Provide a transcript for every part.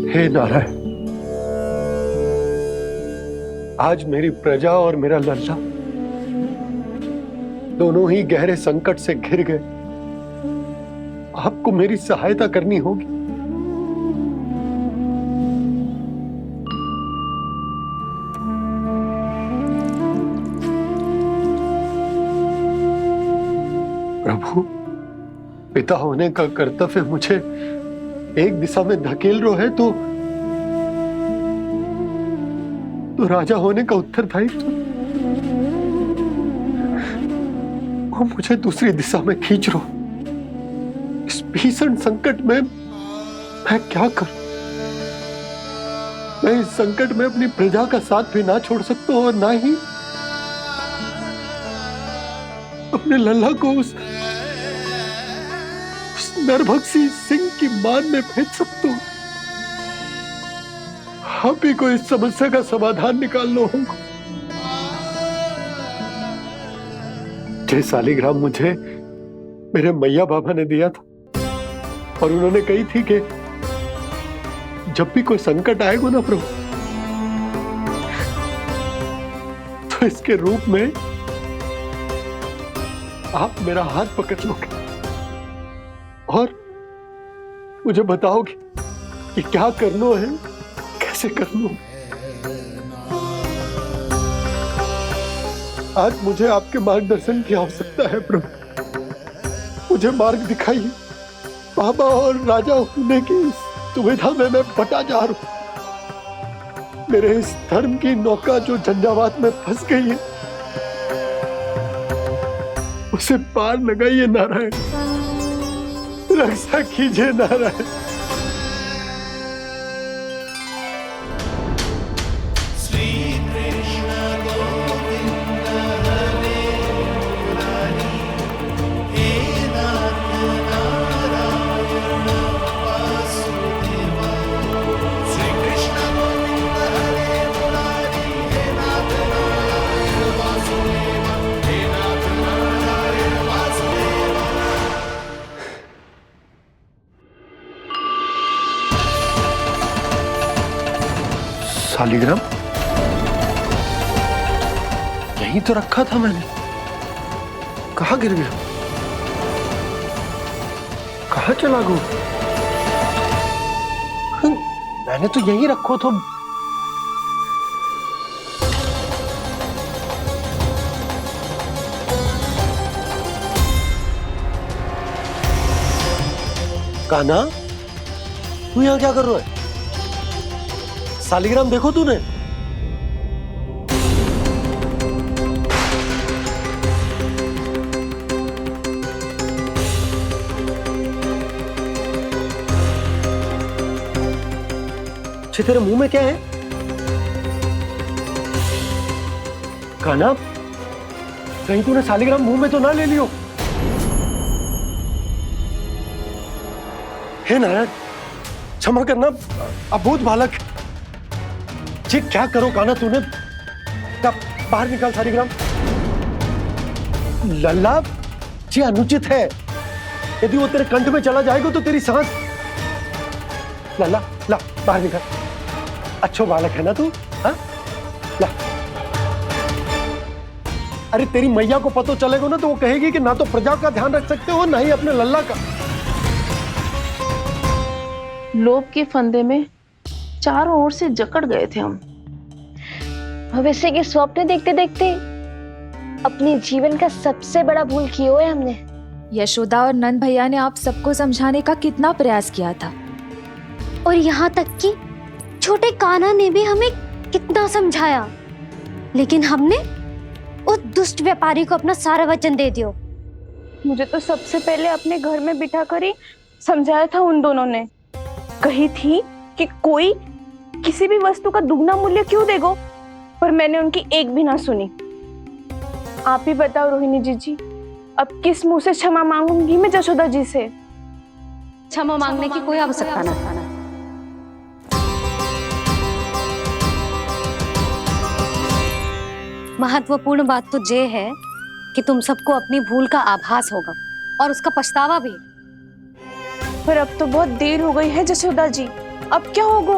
हे नारायण, आज मेरी प्रजा और मेरा लल्ला दोनों ही गहरे संकट से घिर गए। आपको मेरी सहायता करनी होगी। प्रभु, पिता होने का कर्तव्य मुझे एक दिशा में धकेल रहे है तो राजा होने का उत्तरदायित्व वो मुझे दूसरी दिशा में खींच रहा। इस भीषण संकट में मैं क्या करूं? मैं इस संकट में अपनी प्रजा का साथ भी ना छोड़ सकता हूं और ना ही अपने लल्ला को उस नरभक्षी सिंह की मान में भेज सकता हूं। आप ही को इस समस्या का समाधान निकालना होगा। जय शालिग्राम मुझे मेरे मैया बाबा ने दिया था और उन्होंने कही थी कि जब भी कोई संकट आएगा ना प्रभु, तो इसके रूप में आप मेरा हाथ पकड़ लोगे और मुझे बताओगे कि क्या करना है, कैसे करना है। आज मुझे आपके मार्गदर्शन की आवश्यकता है प्रभु। मुझे मार्ग दिखाइए। बाबा और राजा होने की दुविधा में मैं बटा जा रहा हूं। मेरे इस धर्म की नौका जो झंझावात में फंस गई है, उसे पार लगाइए नारायण। रक्षा कीजिए नारायण। शालिग्राम यहीं तो रखा था मैंने। कहाँ गिर गया? कहाँ चला गया? मैंने तो यहीं रखो था। कान्हा, तू यहाँ क्या कर रहा है? शालिग्राम देखो तूने? अच्छे, तेरे मुंह में क्या है? कान्हा, कहीं तूने शालिग्राम मुंह में तो ना ले लियो? हे नारायण, क्षमा करना, अबोध बालक। जी क्या करो कान्हा तूने? बाहर निकाल शालिग्राम। लल्ला, जी अनुचित है। यदि वो तेरे कंठ में चला जाएगा तो तेरी सांस। लल्ला, ला बाहर निकाल। अच्छो बालक है ना तू? हाँ, ला। अरे तेरी मैया को पता चलेगा ना तो वो कहेगी कि ना तो प्रजा का ध्यान रख सकते हो ना ही अपने लल्ला का। लोभ के फंदे में चारों ओर से जकड़ गए थे हम। भविष्य के स्वप्न देखते देखते अपने जीवन का सबसे बड़ा भूल किया है हमने। यशोदा और नंद भैया ने आप सबको समझाने का कितना प्रयास किया था, और यहाँ तक कि छोटे कान्हा ने भी हमें कितना समझाया, लेकिन हमने उस दुष्ट व्यापारी को अपना सारा वचन दे दिया। मुझे तो सबसे पहले अपने घर में बिठा कर ही समझाया था उन दोनों ने। कही थी कि कोई किसी भी वस्तु का दुगना मूल्य क्यों देगो, पर मैंने उनकी एक भी ना सुनी। आप ही बताओ रोहिणी जी, अब किस मुंह से क्षमा मांगूंगी मैं जशोदा जी से? क्षमा मांगने की कोई आवश्यकता ना। महत्वपूर्ण बात तो ये है कि तुम सबको अपनी भूल का आभास होगा और उसका पछतावा भी। पर अब तो बहुत देर हो गई है जशोदा जी। अब क्या होगा?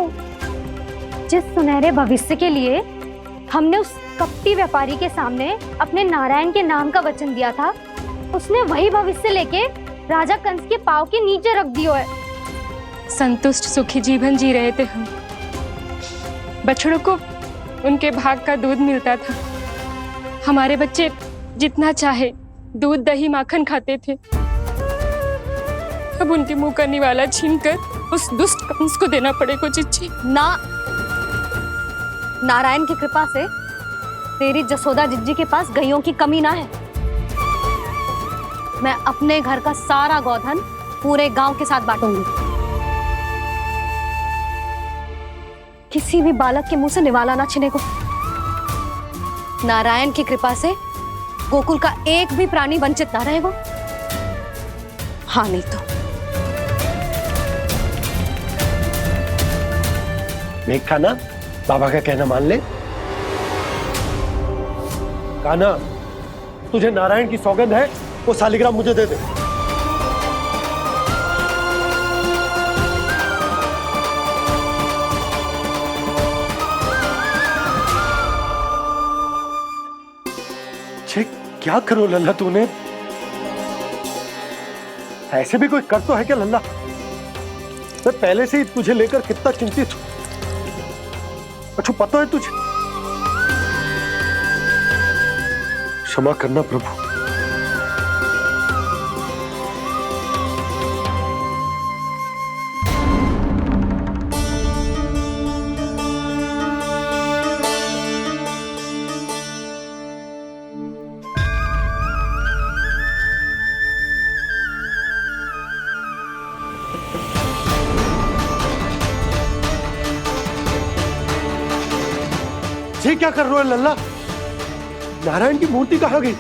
जिस सुनहरे भविष्य के लिए हमने उस कपटी व्यापारी के सामने अपने नारायण के नाम का वचन दिया था, उसने वही भविष्य लेके राजा कंस के पांव के नीचे रख दिया है। संतुष्ट सुखी जीवन जी रहे थे हम। बछड़ों को उनके भाग का दूध मिलता था। हमारे बच्चे जितना चाहे दूध दही माखन खाते थे। अब उनके मुंह का निवाला छीनकर उस दुष्ट कंस को देना पड़ेगा चिच्ची। ना, नारायण की कृपा से तेरी जसोदा जिज्जी के पास गैयों की कमी ना है। मैं अपने घर का सारा गोधन पूरे गांव के साथ बांटूंगी। किसी भी बालक के मुंह से निवाला ना छिने को। नारायण की कृपा से गोकुल का एक भी प्राणी वंचित ना रहेगा। हाँ नहीं तो देख कान्हा, बाबा का कहना मान ले। कान्हा, तुझे नारायण की सौगंध है, वो शालिग्राम मुझे दे दे। छे, क्या करो लल्ला तूने? ऐसे भी कोई कर तो है क्या लल्ला? मैं पहले से ही तुझे लेकर कितना चिंतित हूं। अच्छा पता है तुझे? क्षमा करना प्रभु। ये क्या कर रहे हो लल्ला? नारायण की मूर्ति कहाँ गई?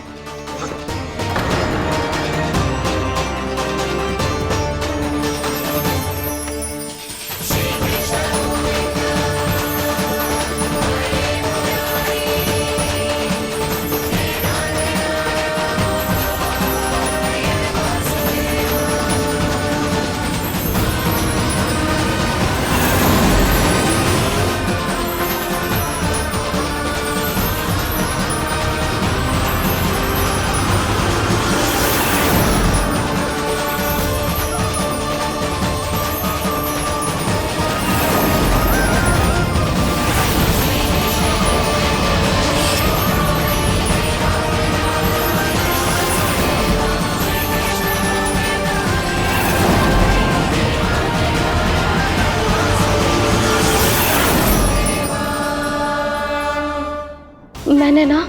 मैंने ना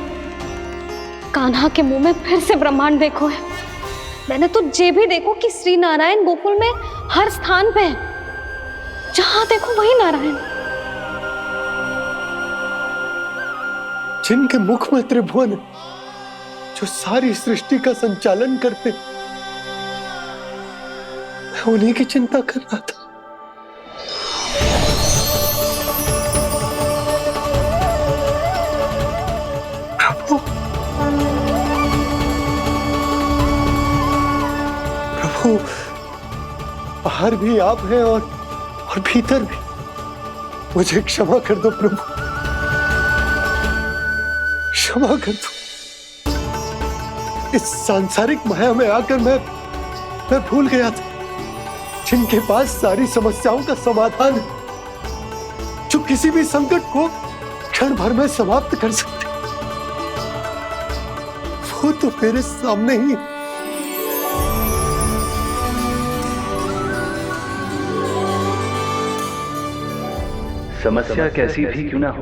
कान्हा के मुंह में फिर से ब्रह्मांड देखो है। मैंने तो ये भी देखो कि श्री नारायण गोकुल में हर स्थान पे है। जहां देखो वही नारायण। जिनके मुख में त्रिभुवन, जो सारी सृष्टि का संचालन करते, मैं उन्हीं की चिंता कर रहा था। प्रभु, बाहर भी आप हैं और भीतर भी। मुझे क्षमा कर दो प्रभु, क्षमा कर दो। इस सांसारिक माया में आकर मैं भूल गया था जिनके पास सारी समस्याओं का समाधान है, जो किसी भी संकट को क्षण भर में समाप्त कर सकते, वो तो मेरे सामने ही। समस्या कैसी भी क्यों ना हो,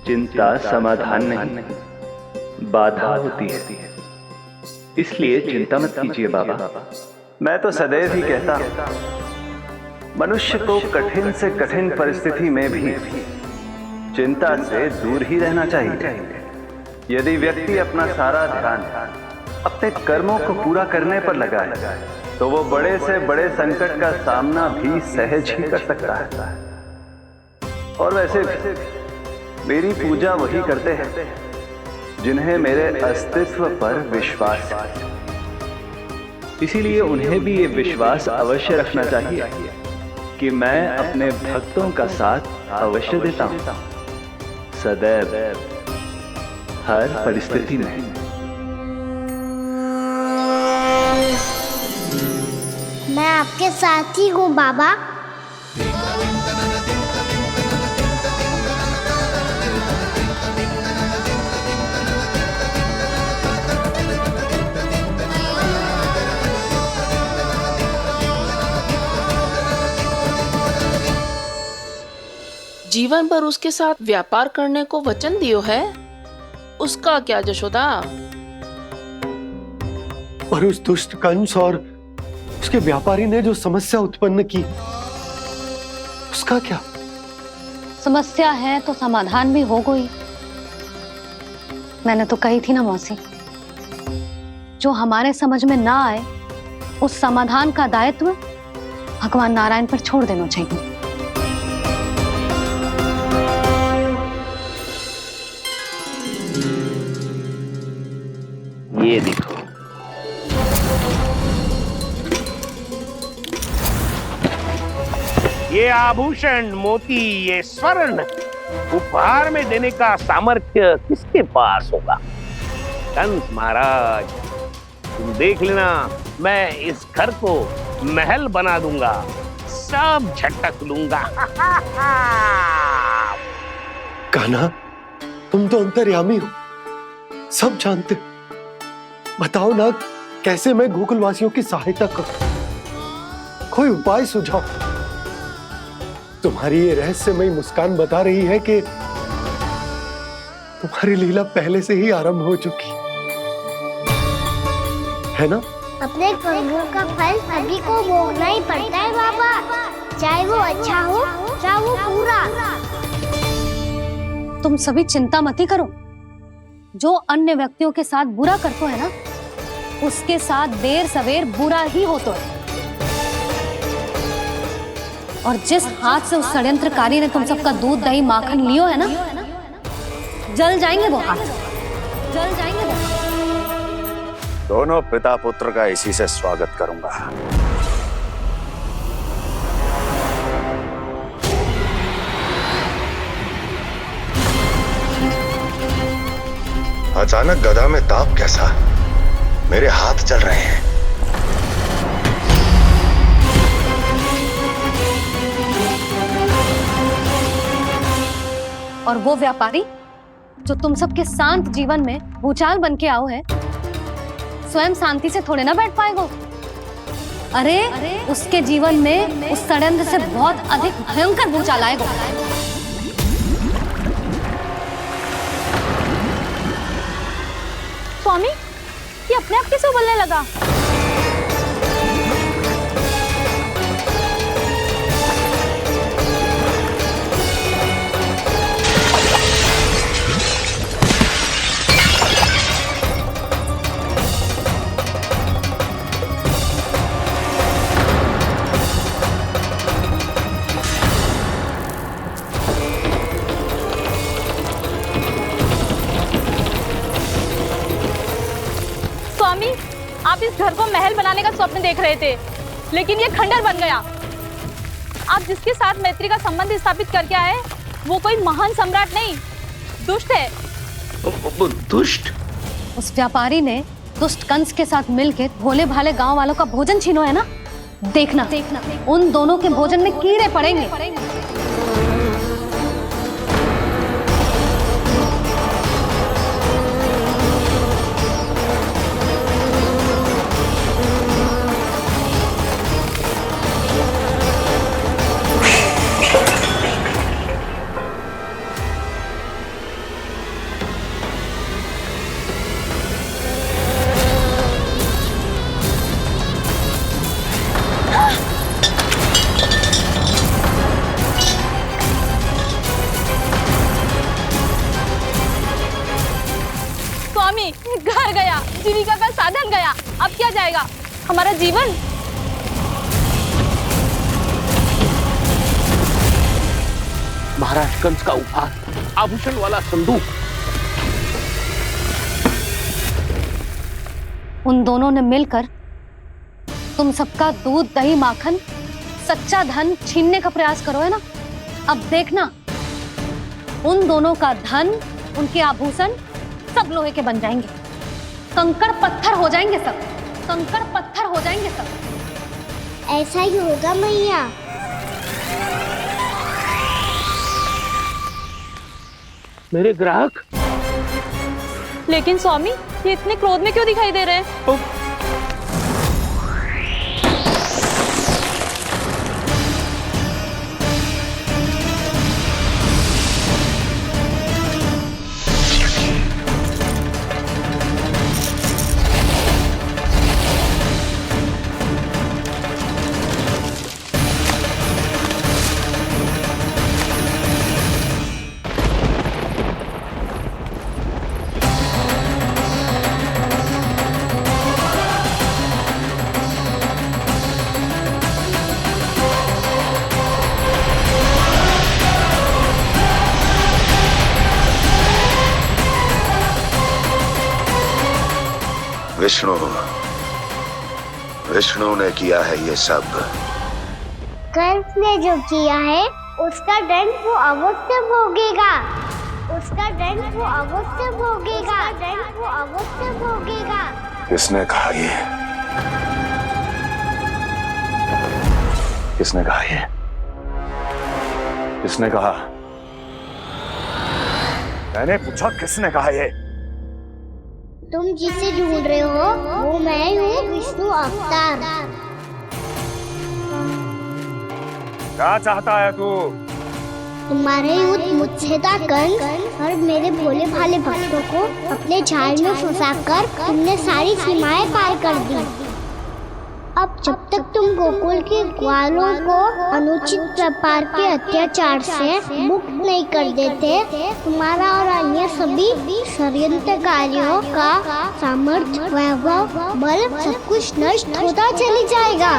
चिंता समाधान नहीं, बाधा होती है। इसलिए चिंता मत कीजिए बाबा। मैं तो सदैव ही कहता हूं, मनुष्य को कठिन से कठिन परिस्थिति में भी चिंता से दूर ही रहना चाहिए। यदि व्यक्ति अपना सारा ध्यान अपने कर्मों को पूरा करने पर लगाए, तो वो बड़े से बड़े संकट का सामना भी सहज ही कर सकता है। और वैसे भी मेरी पूजा वही करते हैं जिन्हें मेरे अस्तित्व पर विश्वास है। इसीलिए उन्हें भी ये विश्वास अवश्य रखना चाहिए कि मैं अपने भक्तों का साथ अवश्य देता हूं, सदैव, हर परिस्थिति में। मैं आपके साथ ही हूँ बाबा। जीवन भर उसके साथ व्यापार करने को वचन दियो है, उसका क्या जशोदा? पर उस दुष्ट कंस और उसके व्यापारी ने जो समस्या उत्पन्न की, उसका क्या? समस्या है तो समाधान भी हो गई। मैंने तो कही थी ना मौसी, जो हमारे समझ में ना आए उस समाधान का दायित्व भगवान नारायण पर छोड़ देना चाहिए। ये देखो, ये आभूषण, मोती, ये स्वर्ण उपहार में देने का सामर्थ्य किसके पास होगा? कंस महाराज, तुम देख लेना, मैं इस घर को महल बना दूंगा, सब झटक लूंगा। कान्हा, तुम तो अंतर्यामी हो, सब जानते। बताओ ना, कैसे मैं गोकुलवासियों की सहायता करूं? कोई उपाय सुझाओ। तुम्हारी ये रहस्यमयी मुस्कान बता रही है कि तुम्हारी लीला पहले से ही आरंभ हो चुकी है ना? अपने कर्मों का फल सभी को भोगना ही पड़ता है बाबा, चाहे वो अच्छा हो चाहे वो बुरा। तुम सभी चिंता मत करो। जो अन्य व्यक्तियों के साथ बुरा करते है ना, उसके साथ देर सवेर बुरा ही होता है। और जिस हाथ से उस षड्यंत्रकारी ने तुम सबका दूध दही माखन लियो है ना, जल जाएंगे वो हाथ, जल जाएंगे वो। दोनों पिता पुत्र का इसी से स्वागत करूंगा। अचानक गदा में ताप कैसा? मेरे हाथ जल रहे हैं। और वो व्यापारी जो तुम सबके शांत जीवन में भूचाल बन के आओ है, स्वयं शांति से थोड़े ना बैठ पाएगा। अरे उसके जीवन में उस षड्यंत्र से बहुत अधिक भयंकर भूचाल आएगा। स्वामी, ये अपने आप कैसे बोलने लगा? स्वामी, आप इस घर को महल बनाने का स्वप्न देख रहे थे, लेकिन ये खंडर बन गया। आप जिसके साथ मैत्री का संबंध स्थापित करके आए, वो कोई महान सम्राट नहीं, दुष्ट है। दुष्ट? उस व्यापारी ने दुष्ट कंस के साथ मिलकर भोले भाले गांव वालों का भोजन छीनो है ना। देखना उन दोनों के भोजन में कीड़े पड़ेंगे। स्वामी, घर गया, जीविका का साधन गया, अब क्या जाएगा हमारा जीवन? महाराज कंस का उपहार, आभूषण वाला संदूक। उन दोनों ने मिलकर तुम सबका दूध दही माखन सच्चा धन छीनने का प्रयास करो है ना, अब देखना उन दोनों का धन, उनके आभूषण सब लोहे के बन जाएंगे, कंकड़ पत्थर हो जाएंगे सब, कंकड़ पत्थर हो जाएंगे सब। ऐसा ही होगा मैया। मेरे ग्राहक। लेकिन स्वामी, ये इतने क्रोध में क्यों दिखाई दे रहे हैं? विष्णु ने किया है ये सब। कंस ने जो किया है उसका दंड वो अवश्य भोगेगा, उसका दंड वो अवश्य भोगेगा, दंड वो अवश्य भोगेगा। किसने कहा ये? किसने कहा ये? किसने कहा? मैंने पूछा किसने कहा ये? तुम जिसे ढूंढ रहे हो वो मैं हूँ, विष्णु अवतार। क्या चाहता है तू? तुम्हारे युद्ध मुझसे था कंस, और मेरे भोले भाले भक्तों को अपने जाल में फंसाकर तुमने सारी सीमाएं पार कर दी। अब जब तक तुम गोकुल के ग्वालों को अनुचित प्रकार के अत्याचार से मुक्त नहीं कर देते, तुम्हारा और अन्य सभी षड्यंत्रकारियों का सामर्थ्य, वैभव, बल सब कुछ नष्ट होता चली जाएगा,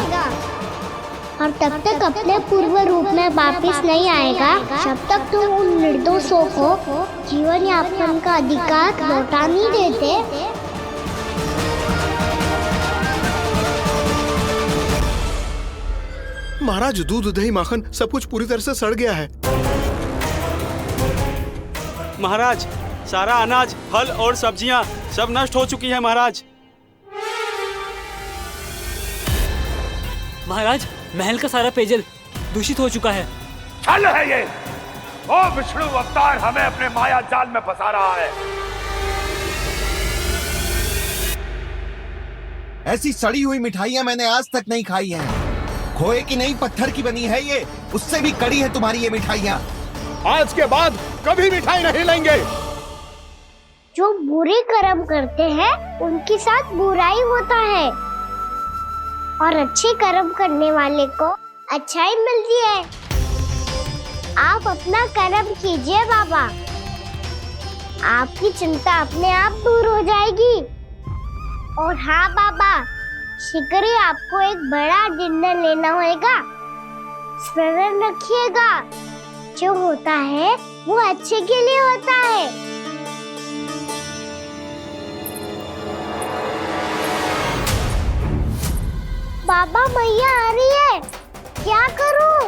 और तब तक अपने पूर्व रूप में वापस नहीं आएगा जब तक तुम उन निर्दोषों को जीवन यापन का अधिकार लौटा नहीं देते। महाराज, दूध दही माखन सब कुछ पूरी तरह से सड़ गया है। महाराज, सारा अनाज, फल और सब्जियां सब नष्ट हो चुकी है महाराज। महाराज, महल का सारा पेयजल दूषित हो चुका है। छल है ये। ओ विष्णु अवतार हमें अपने माया जाल में फंसा रहा है। ऐसी सड़ी हुई मिठाइयां मैंने आज तक नहीं खाई हैं। खोए की नहीं, पत्थर की बनी है ये, उससे भी कड़ी है तुम्हारी ये मिठाइयां। आज के बाद कभी मिठाई नहीं लेंगे। जो बुरे कर्म करते हैं उनके साथ बुराई होता है, और अच्छे कर्म करने वाले को अच्छाई मिलती है। आप अपना कर्म कीजिए बाबा, आपकी चिंता अपने आप दूर हो जाएगी। और हाँ बाबा, शीघ्र ही आपको एक बड़ा डिनर लेना होगा। स्मरण रखिएगा, जो होता है वो अच्छे के लिए होता है। बाबा, मैया आ रही है, क्या करूं?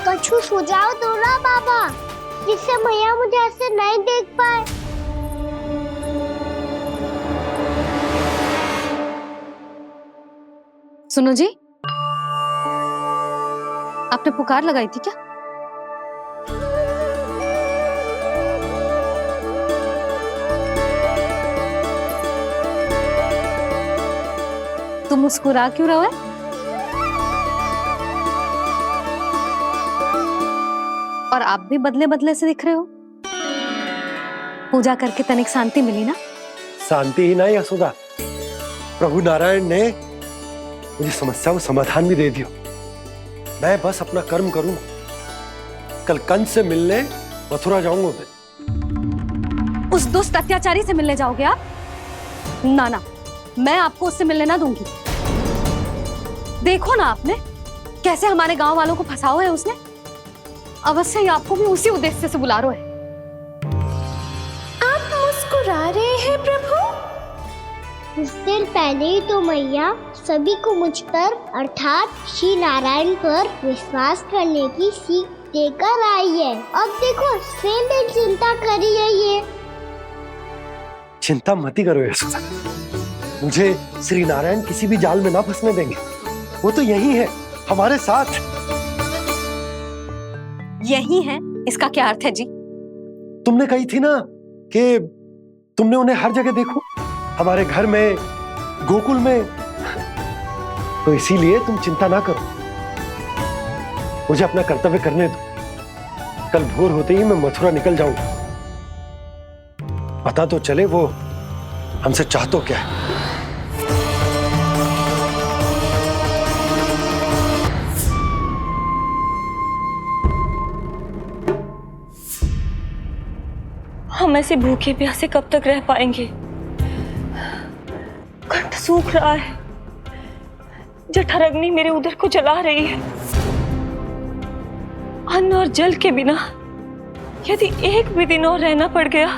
कछु सुझाव दो ना बाबा, जिससे मैया मुझे ऐसे नहीं देख पाए। सुनो जी, आपने पुकार लगाई थी क्या? तुम मुस्कुरा क्यों रहे हो? और आप भी बदले बदले से दिख रहे हो। पूजा करके तनिक शांति मिली ना? शांति ही नहीं यशोदा, प्रभु नारायण ने मुझे समस्या को समाधान भी दे दिया। मैं बस अपना कर्म करूं। कल कंस से मिलने मथुरा जाऊंगा मैं। उस दुष्ट अत्याचारी से मिलने जाओगे आप? ना ना, मैं आपको उससे मिलने ना दूंगी। देखो ना आपने कैसे हमारे गांव वालों को फंसाओ है उसने। अवश्य ही आपको भी उसी उद्देश्य से बुला रहा है। आप मुस्कुरा रहे हैं कुछ देर पहले ही तो मैया सभी को मुझ पर अर्थात श्री नारायण पर विश्वास करने की सीख देकर आई है। अब देखो स्वयं भी चिंता कर रही है ये। चिंता मत ही करो यशोदा, मुझे श्री नारायण किसी भी जाल में ना फंसने देंगे। वो तो यही है हमारे साथ। यही है, इसका क्या अर्थ है जी? तुमने कही थी ना कि तुमने उन्हें हर जगह देखो, हमारे घर में, गोकुल में, तो इसीलिए तुम चिंता ना करो, मुझे अपना कर्तव्य करने दो। कल भोर होते ही मैं मथुरा निकल जाऊंगा। पता तो चले वो हमसे चाहतो क्या है। हम ऐसे भूखे प्यासे कब तक रह पाएंगे? कंठ सूख रहा है, जठराग्नि मेरे उदर को जला रही है। अन्न और जल के बिना यदि एक भी दिन और रहना पड़ गया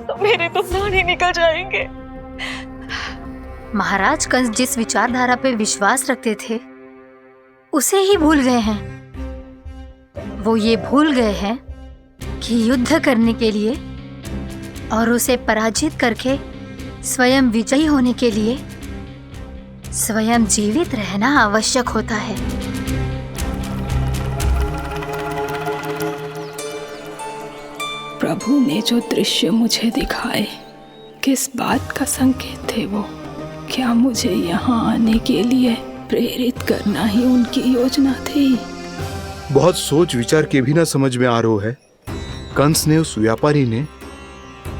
तो मेरे तो प्राण ही निकल जाएंगे। महाराज कंस जिस विचारधारा पे विश्वास रखते थे उसे ही भूल गए हैं। वो ये भूल गए हैं कि युद्ध करने के लिए और उसे पराजित करके स्वयं विजयी होने के लिए स्वयं जीवित रहना आवश्यक होता है। प्रभु ने जो दृश्य मुझे दिखाए, किस बात का संकेत थे वो? क्या मुझे यहाँ आने के लिए प्रेरित करना ही उनकी योजना थी? बहुत सोच विचार के भी ना समझ में आ रहा है। कंस ने, उस व्यापारी ने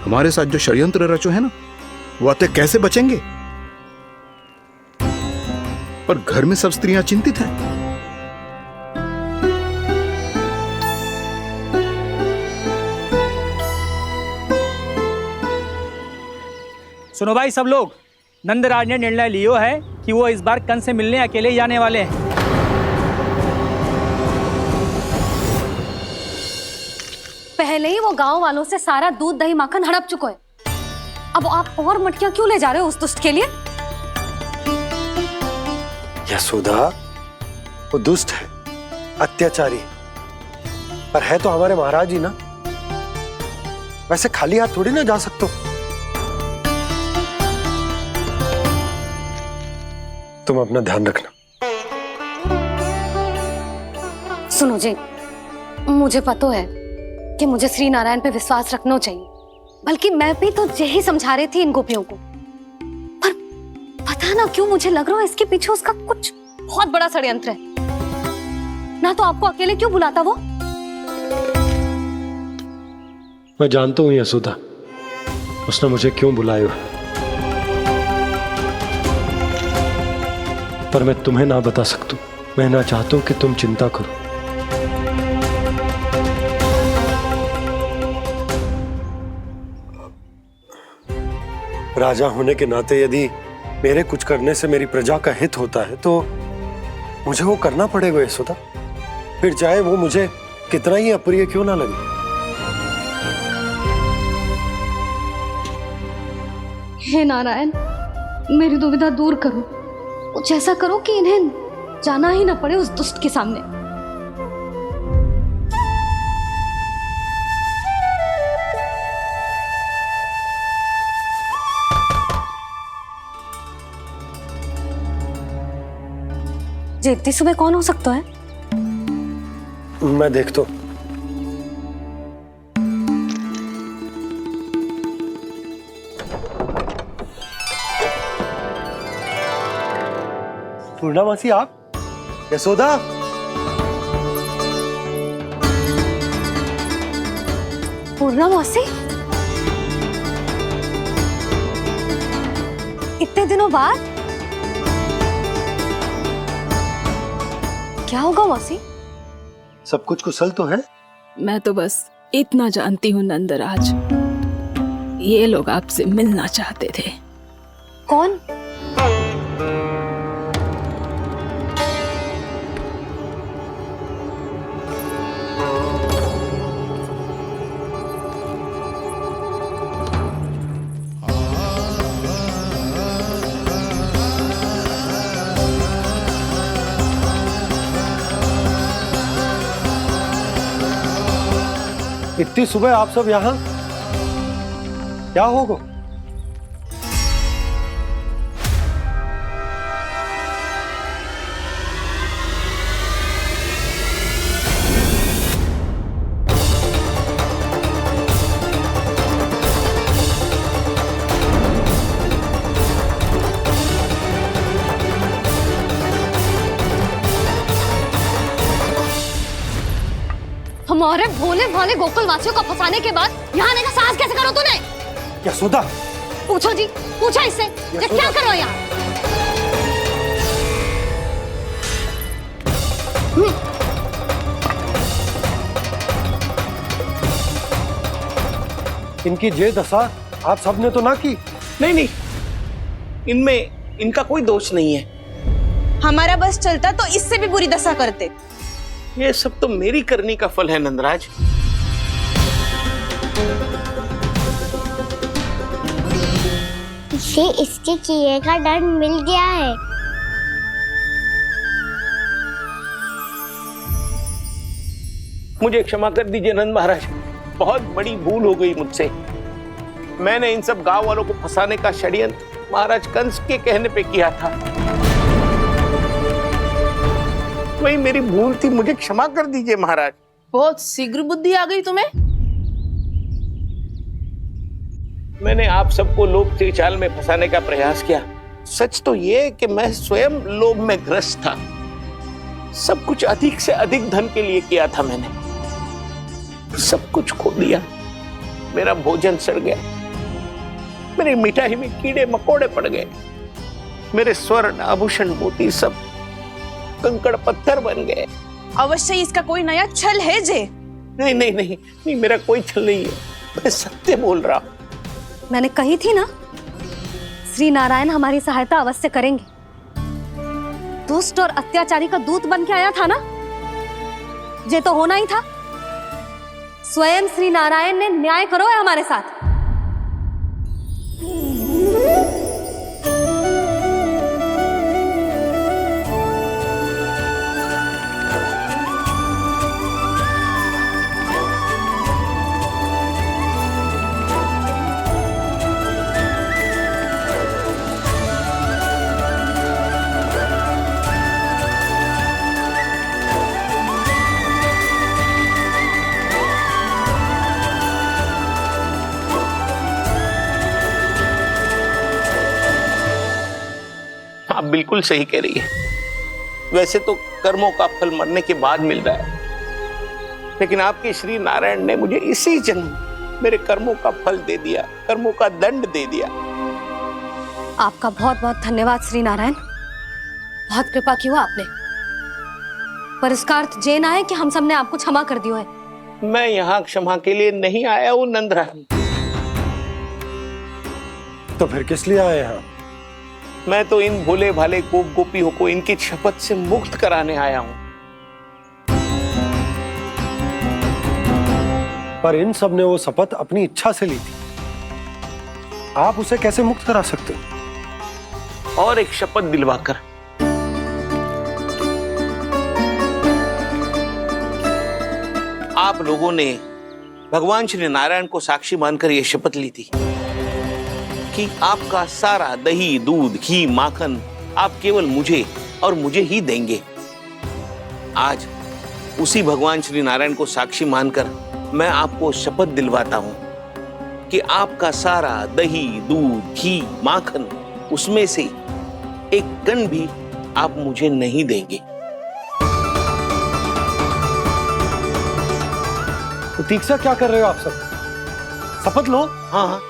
हमारे साथ जो षड्यंत्र रचो है ना, वो आते कैसे बचेंगे? पर घर में सब स्त्रियां चिंतित हैं। सुनो भाई सब लोग, नंदराज ने निर्णय लियो है कि वो इस बार कंस से मिलने अकेले ही जाने वाले हैं। पहले ही वो गांव वालों से सारा दूध दही माखन हड़प चुका है। अब आप और मटकियां क्यों ले जा रहे हो उस दुष्ट के लिए? यशोदा, वो दुष्ट है, अत्याचारी, पर है तो हमारे महाराज ही ना। वैसे खाली हाथ थोड़ी ना जा सकते हो। तुम अपना ध्यान रखना। सुनो जी, मुझे पता है कि मुझे श्री नारायण पे विश्वास रखना चाहिए, बल्कि मैं भी तो यही समझा रही थी इन गोपियों को। पर पता ना क्यों मुझे लग रहा है इसके पीछे उसका कुछ बहुत बड़ा षड्यंत्र है। ना तो आपको अकेले क्यों बुलाता वो? मैं जानता हूं यशोदा, उसने मुझे क्यों बुलाया, पर मैं तुम्हें ना बता सकता। मैं ना चाहता हूं कि तुम चिंता करो। राजा होने के नाते यदि मेरे कुछ करने से मेरी प्रजा का हित होता है तो मुझे वो करना पड़ेगा यशोदा, फिर चाहे वो मुझे कितना ही अप्रिय क्यों ना लगे। हे नारायण, मेरी दुविधा दूर करो। कुछ ऐसा करो कि इन्हें जाना ही ना पड़े उस दुष्ट के सामने। जी इतनी सुबह कौन हो सकता है? मैं देखता हूं। पूर्णामासी, आप? यशोदा, पूर्णामासी, इतने दिनों बाद? क्या होगा मौसी? सब कुछ कुशल तो है? मैं तो बस इतना जानती हूँ नंदराज, ये लोग आपसे मिलना चाहते थे। कौन? इतनी सुबह आप सब यहाँ? क्या होगा? हमारे भोले भाले गोकुल वासियों को फंसाने के बाद यहाँ आने का साहस कैसे करो तूने? यशोदा, पूछो जी, पूछो इससे ये क्या करो यहाँ? इनकी ये दशा आप सबने तो ना की? नहीं नहीं, इनमें इनका कोई दोष नहीं है। हमारा बस चलता तो इससे भी बुरी दशा करते। ये सब तो मेरी करनी का फल है नंदराज। इसे इसके किए का दंड मिल गया है। मुझे क्षमा कर दीजिए नंद महाराज, बहुत बड़ी भूल हो गई मुझसे। मैंने इन सब गांव वालों को फंसाने का षड्यंत्र महाराज कंस के कहने पे किया था। वही मेरी भूल थी, मुझे क्षमा कर दीजिए महाराज। बहुत शीघ्र बुद्धि आ गई तुम्हें। मैंने आप सबको लोभ के जाल में फंसाने का प्रयास किया। सच तो ये कि मैं स्वयं लोभ में ग्रस्त था। सब कुछ अधिक से अधिक धन के लिए किया था मैंने। सब कुछ खो दिया। मेरा भोजन सड़ गया, मेरी मिठाई में कीड़े मकोड़े पड़ गए, मेरे स्वर्ण आभूषण मोती सब कंकड़ पत्थर बन गए। अवश्य इसका कोई नया छल है जे। नहीं नहीं नहीं नहीं, मेरा कोई छल नहीं है, मैं सत्य बोल रहा हूं। मैंने कही थी ना, श्री नारायण हमारी सहायता अवश्य करेंगे। दुष्ट और अत्याचारी का दूत बन के आया था ना, ये तो होना ही था। स्वयं श्री नारायण ने न्याय करो है हमारे साथ। आप बिल्कुल सही कह रही है। वैसे तो कर्मों का फल मरने के बाद मिल रहा है, लेकिन आपके श्री नारायण ने मुझे इसी जन्म मेरे कर्मों का फल दे दिया, कर्मों का दंड दे दिया। आपका बहुत बहुत धन्यवाद श्री नारायण, बहुत कृपा की हो आपने। पर इसका अर्थ ये ना है कि हम सबने आपको क्षमा कर दिया है। मैं यहाँ क्षमा के लिए नहीं आया हूँ नंदरानी। तो फिर किस लिए आए हैं? मैं तो इन भोले भाले गोप गोपियों को इनकी शपथ से मुक्त कराने आया हूं। पर इन सब ने वो शपथ अपनी इच्छा से ली थी, आप उसे कैसे मुक्त करा सकते? और एक शपथ दिलवाकर। आप लोगों ने भगवान श्री नारायण को साक्षी मानकर यह शपथ ली थी कि आपका सारा दही, दूध, घी, माखन आप केवल मुझे और मुझे ही देंगे। आज उसी भगवान श्री नारायण को साक्षी मानकर मैं आपको शपथ दिलवाता हूं कि आपका सारा दही, दूध, घी, माखन उसमें से एक कण भी आप मुझे नहीं देंगे। प्रतीक्षा क्या कर रहे हो आप सब? शपथ लो। हाँ हाँ,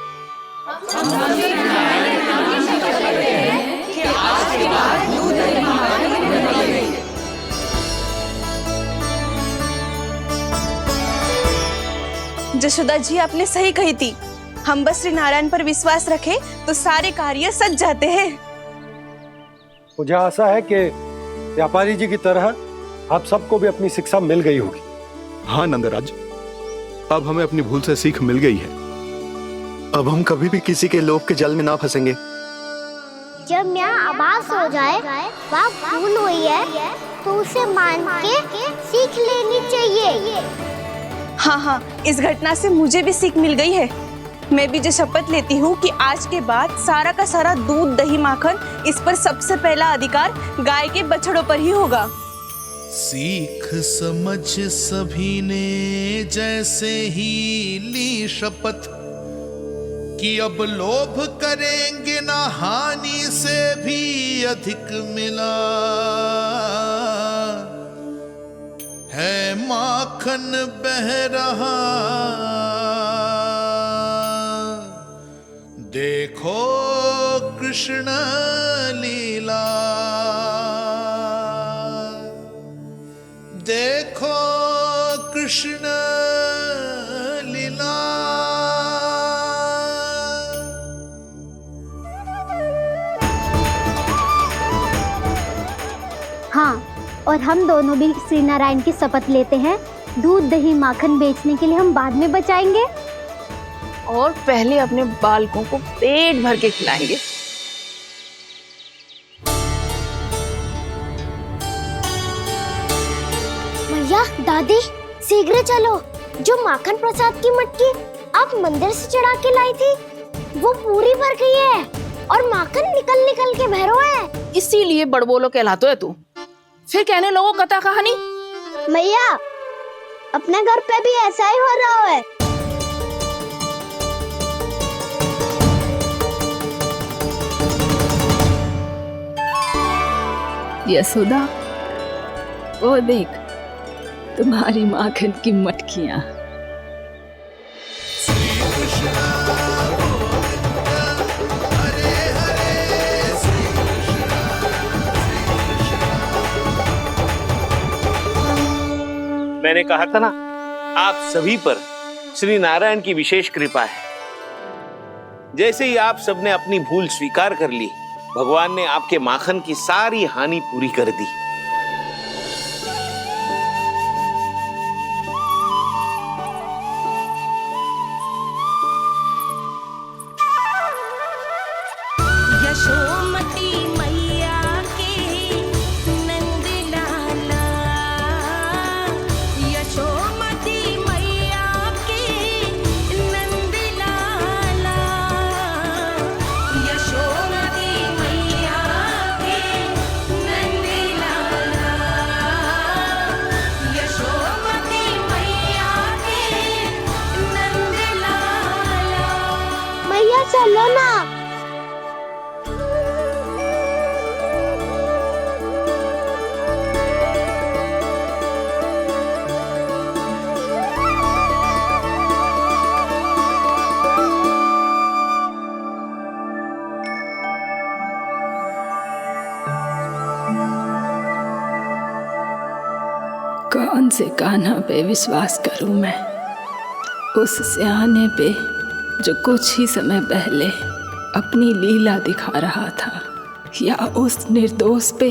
जशोदा जी, आपने सही कही थी। हम बस श्री नारायण पर विश्वास रखें तो सारे कार्य सज जाते हैं। मुझे आशा है कि व्यापारी जी की तरह आप सबको भी अपनी शिक्षा मिल गई होगी। हाँ नंदराज, अब हमें अपनी भूल से सीख मिल गई है। अब हम कभी भी किसी के लोभ के जल में ना फंसेंगे। जब यहाँ आभास हो जाए वहाँ भूल हुई है तो उसे मान के सीख लेनी चाहिए। हाँ हाँ, इस घटना से मुझे भी सीख मिल गई है। मैं भी जो शपथ लेती हूँ कि आज के बाद सारा का सारा दूध दही माखन इस पर सबसे पहला अधिकार गाय के बछड़ों पर ही होगा। सीख समझ सभी ने जैसे ही ली शपथ कि अब लोभ करेंगे ना हानि से भी अधिक मिला है माखन बह रहा देखो कृष्ण लीला देखो कृष्ण लीला। हाँ, और हम दोनों भी श्री नारायण की शपथ लेते हैं, दूध दही माखन बेचने के लिए हम बाद में बचाएंगे और पहले अपने बालकों को पेट भर के खिलाएंगे। भैया दादी शीघ्र चलो, जो माखन प्रसाद की मटकी आप मंदिर से चढ़ा के लाई थी वो पूरी भर गई है और माखन निकल निकल के बह रहा है। इसीलिए बड़बोलो कहलाता है तू। फिर कहने लोगों कथा कहानी। भैया अपने घर पे भी ऐसा ही हो रहा है। यशोदा, वो देख तुम्हारी माखन की मटकियां। मैंने कहा था ना, आप सभी पर श्री नारायण की विशेष कृपा है। जैसे ही आप सबने अपनी भूल स्वीकार कर ली, भगवान ने आपके माखन की सारी हानि पूरी कर दी। यशोमती मैया के नंद लाला, यशोमती मैया के नंद लाला, यशोमती मैया के नंद लाला, यशोमती मैया के नंद लाला। मैया चलो ना। कौन से कान्हा पे विश्वास करूं मैं, उस सियाने पे जो कुछ ही समय पहले अपनी लीला दिखा रहा था, या उस निर्दोष पे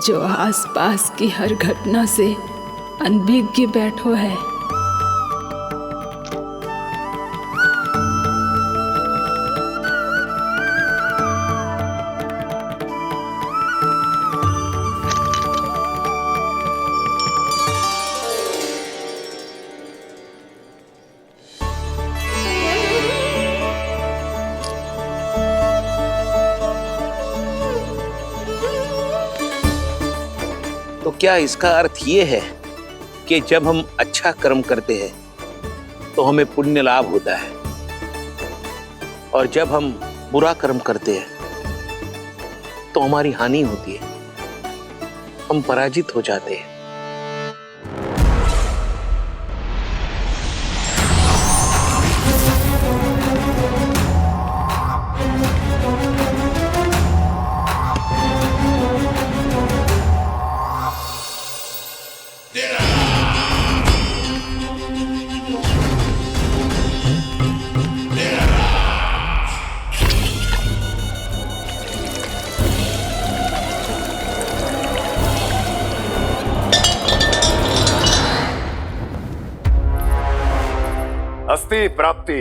जो आसपास की हर घटना से अनभिज्ञ बैठो है। तो क्या इसका अर्थ ये है कि जब हम अच्छा कर्म करते हैं तो हमें पुण्य लाभ होता है, और जब हम बुरा कर्म करते हैं तो हमारी हानि होती है, हम पराजित हो जाते हैं। अस्ति प्राप्ति।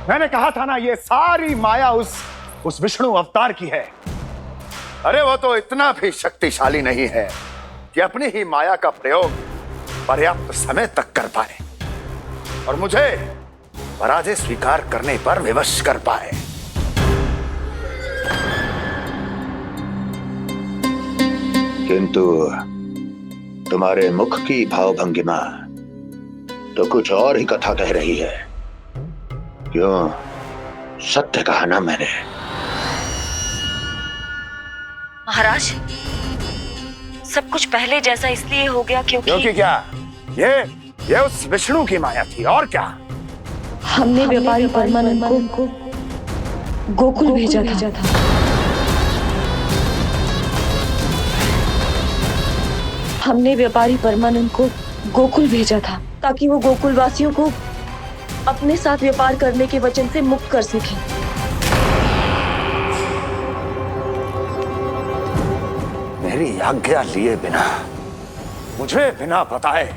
मैंने कहा था ना, ये सारी माया उस विष्णु अवतार की है। अरे वो तो इतना भी शक्तिशाली नहीं है कि अपनी ही माया का प्रयोग पर्याप्त समय तक कर पाए और मुझे पराजय स्वीकार करने पर विवश कर पाए। किंतु तुम्हारे मुख की भावभंगिमा तो कुछ और ही कथा कह रही है। क्यों? सत्य कहा ना मैंने। महाराज, सब कुछ पहले जैसा इसलिए हो गया क्योंकि क्या? ये उस विष्णु की माया थी, और क्या? हमने व्यापारी परमानंद को गोकुल भेजा था। हमने व्यापारी परमानंद को गोकुल भेजा था ताकि वो गोकुल वासियों को अपने साथ व्यापार करने के वचन से मुक्त कर सके। मेरी आज्ञा लिए बिना, मुझे बिना बताए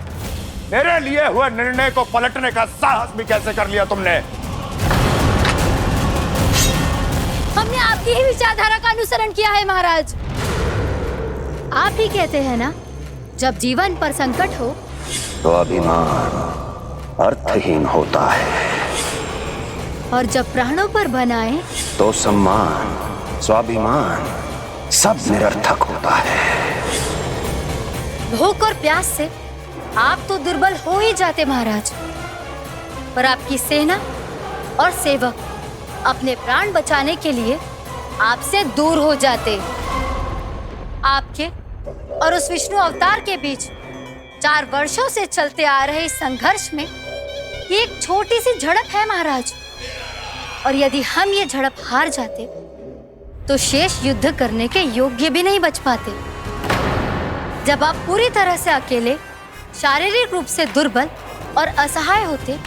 मेरे लिए हुए निर्णय को पलटने का साहस भी कैसे कर लिया तुमने? हमने आपकी ही विचारधारा का अनुसरण किया है महाराज। आप ही कहते हैं ना, जब जीवन पर संकट हो तो अभिमान अर्थहीन होता है, और जब प्राणों पर बनाए तो सम्मान स्वाभिमान सब निरर्थक होता है। भूख और प्यास से आप तो दुर्बल हो ही जाते महाराज, पर आपकी सेना और सेवक अपने प्राण बचाने के लिए आपसे दूर हो जाते। आपके और उस विष्णु अवतार के बीच 4 वर्षों से चलते आ रहे इस संघर्ष में ये एक छोटी सी झड़प है महाराज, और यदि हम ये झड़प हार जाते तो शेष युद्ध करने के योग्य भी नहीं बच पाते। जब आप पूरी तरह से अकेले, शारीरिक रूप से दुर्बल और असहाय होते,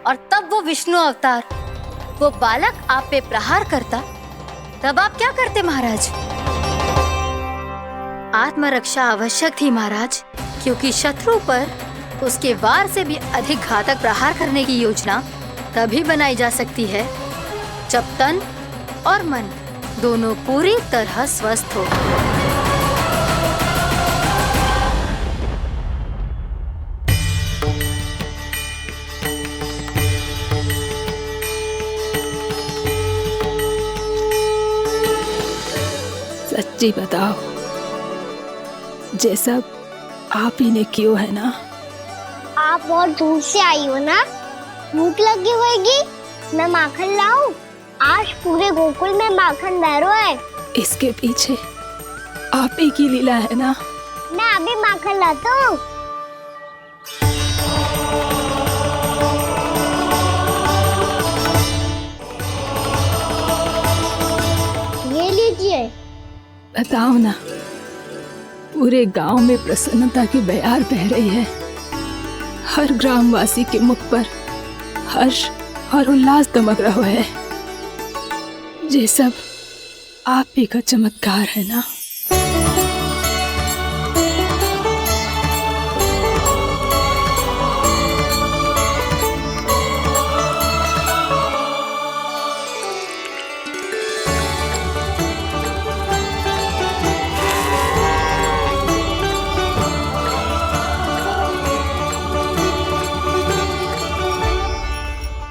और तब वो विष्णु अवतार, वो बालक आप पे प्रहार करता, तब आप क्या करते महाराज? आत्मरक्षा आवश्यक थी महाराज, क्योंकि शत्रु पर उसके वार से भी अधिक घातक प्रहार करने की योजना तभी बनाई जा सकती है जब तन और मन दोनों पूरी तरह स्वस्थ हो। सच्ची बताओ, जैसा आप ही ने किया है ना? आप बहुत दूर से आई हो ना, भूख लगी होगी। मैं माखन लाऊं? आज पूरे गोकुल में माखन बह रहा है। इसके पीछे आप ही की लीला है ना? मैं अभी माखन लाता हूँ। ये लीजिए। बताओ ना, पूरे गांव में प्रसन्नता की बयार बह रही है। हर ग्रामवासी के मुख पर हर्ष और उल्लास दमक रहा है। ये सब आप ही का चमत्कार है ना?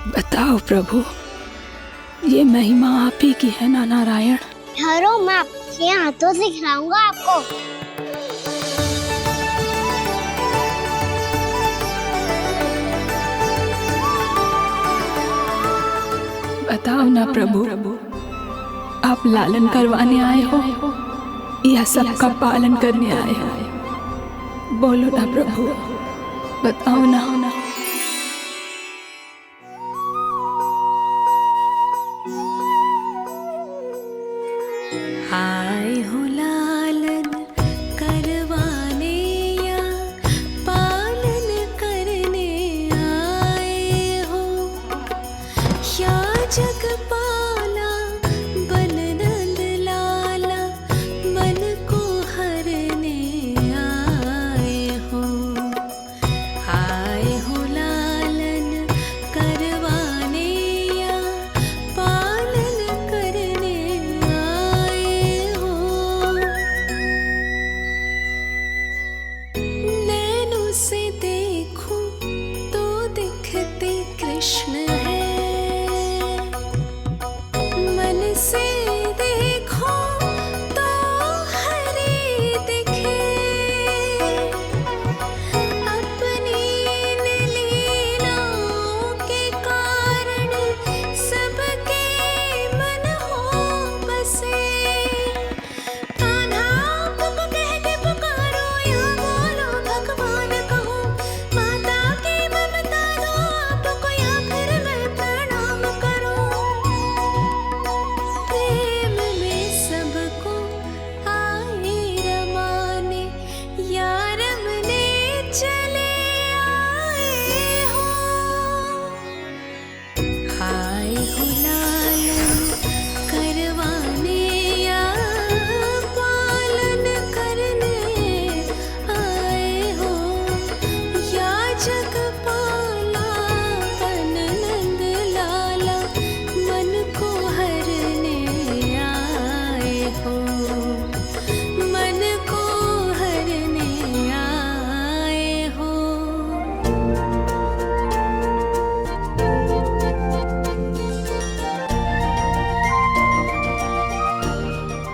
बताओ प्रभु, ये महिमा आप ही की है ना नारायण? ठहरो, मैं आपके हाथों से खिलाऊंगा आपको। बताओ ना प्रभु, आप लालन करवाने आए हो या सबका पालन करने आए हो? बोलो ना प्रभु, बताओ ना। आए हो लालन करवाने या पालन करने आए हो, या जगपाला बन नंद लाला मन को हरने आए हो। आए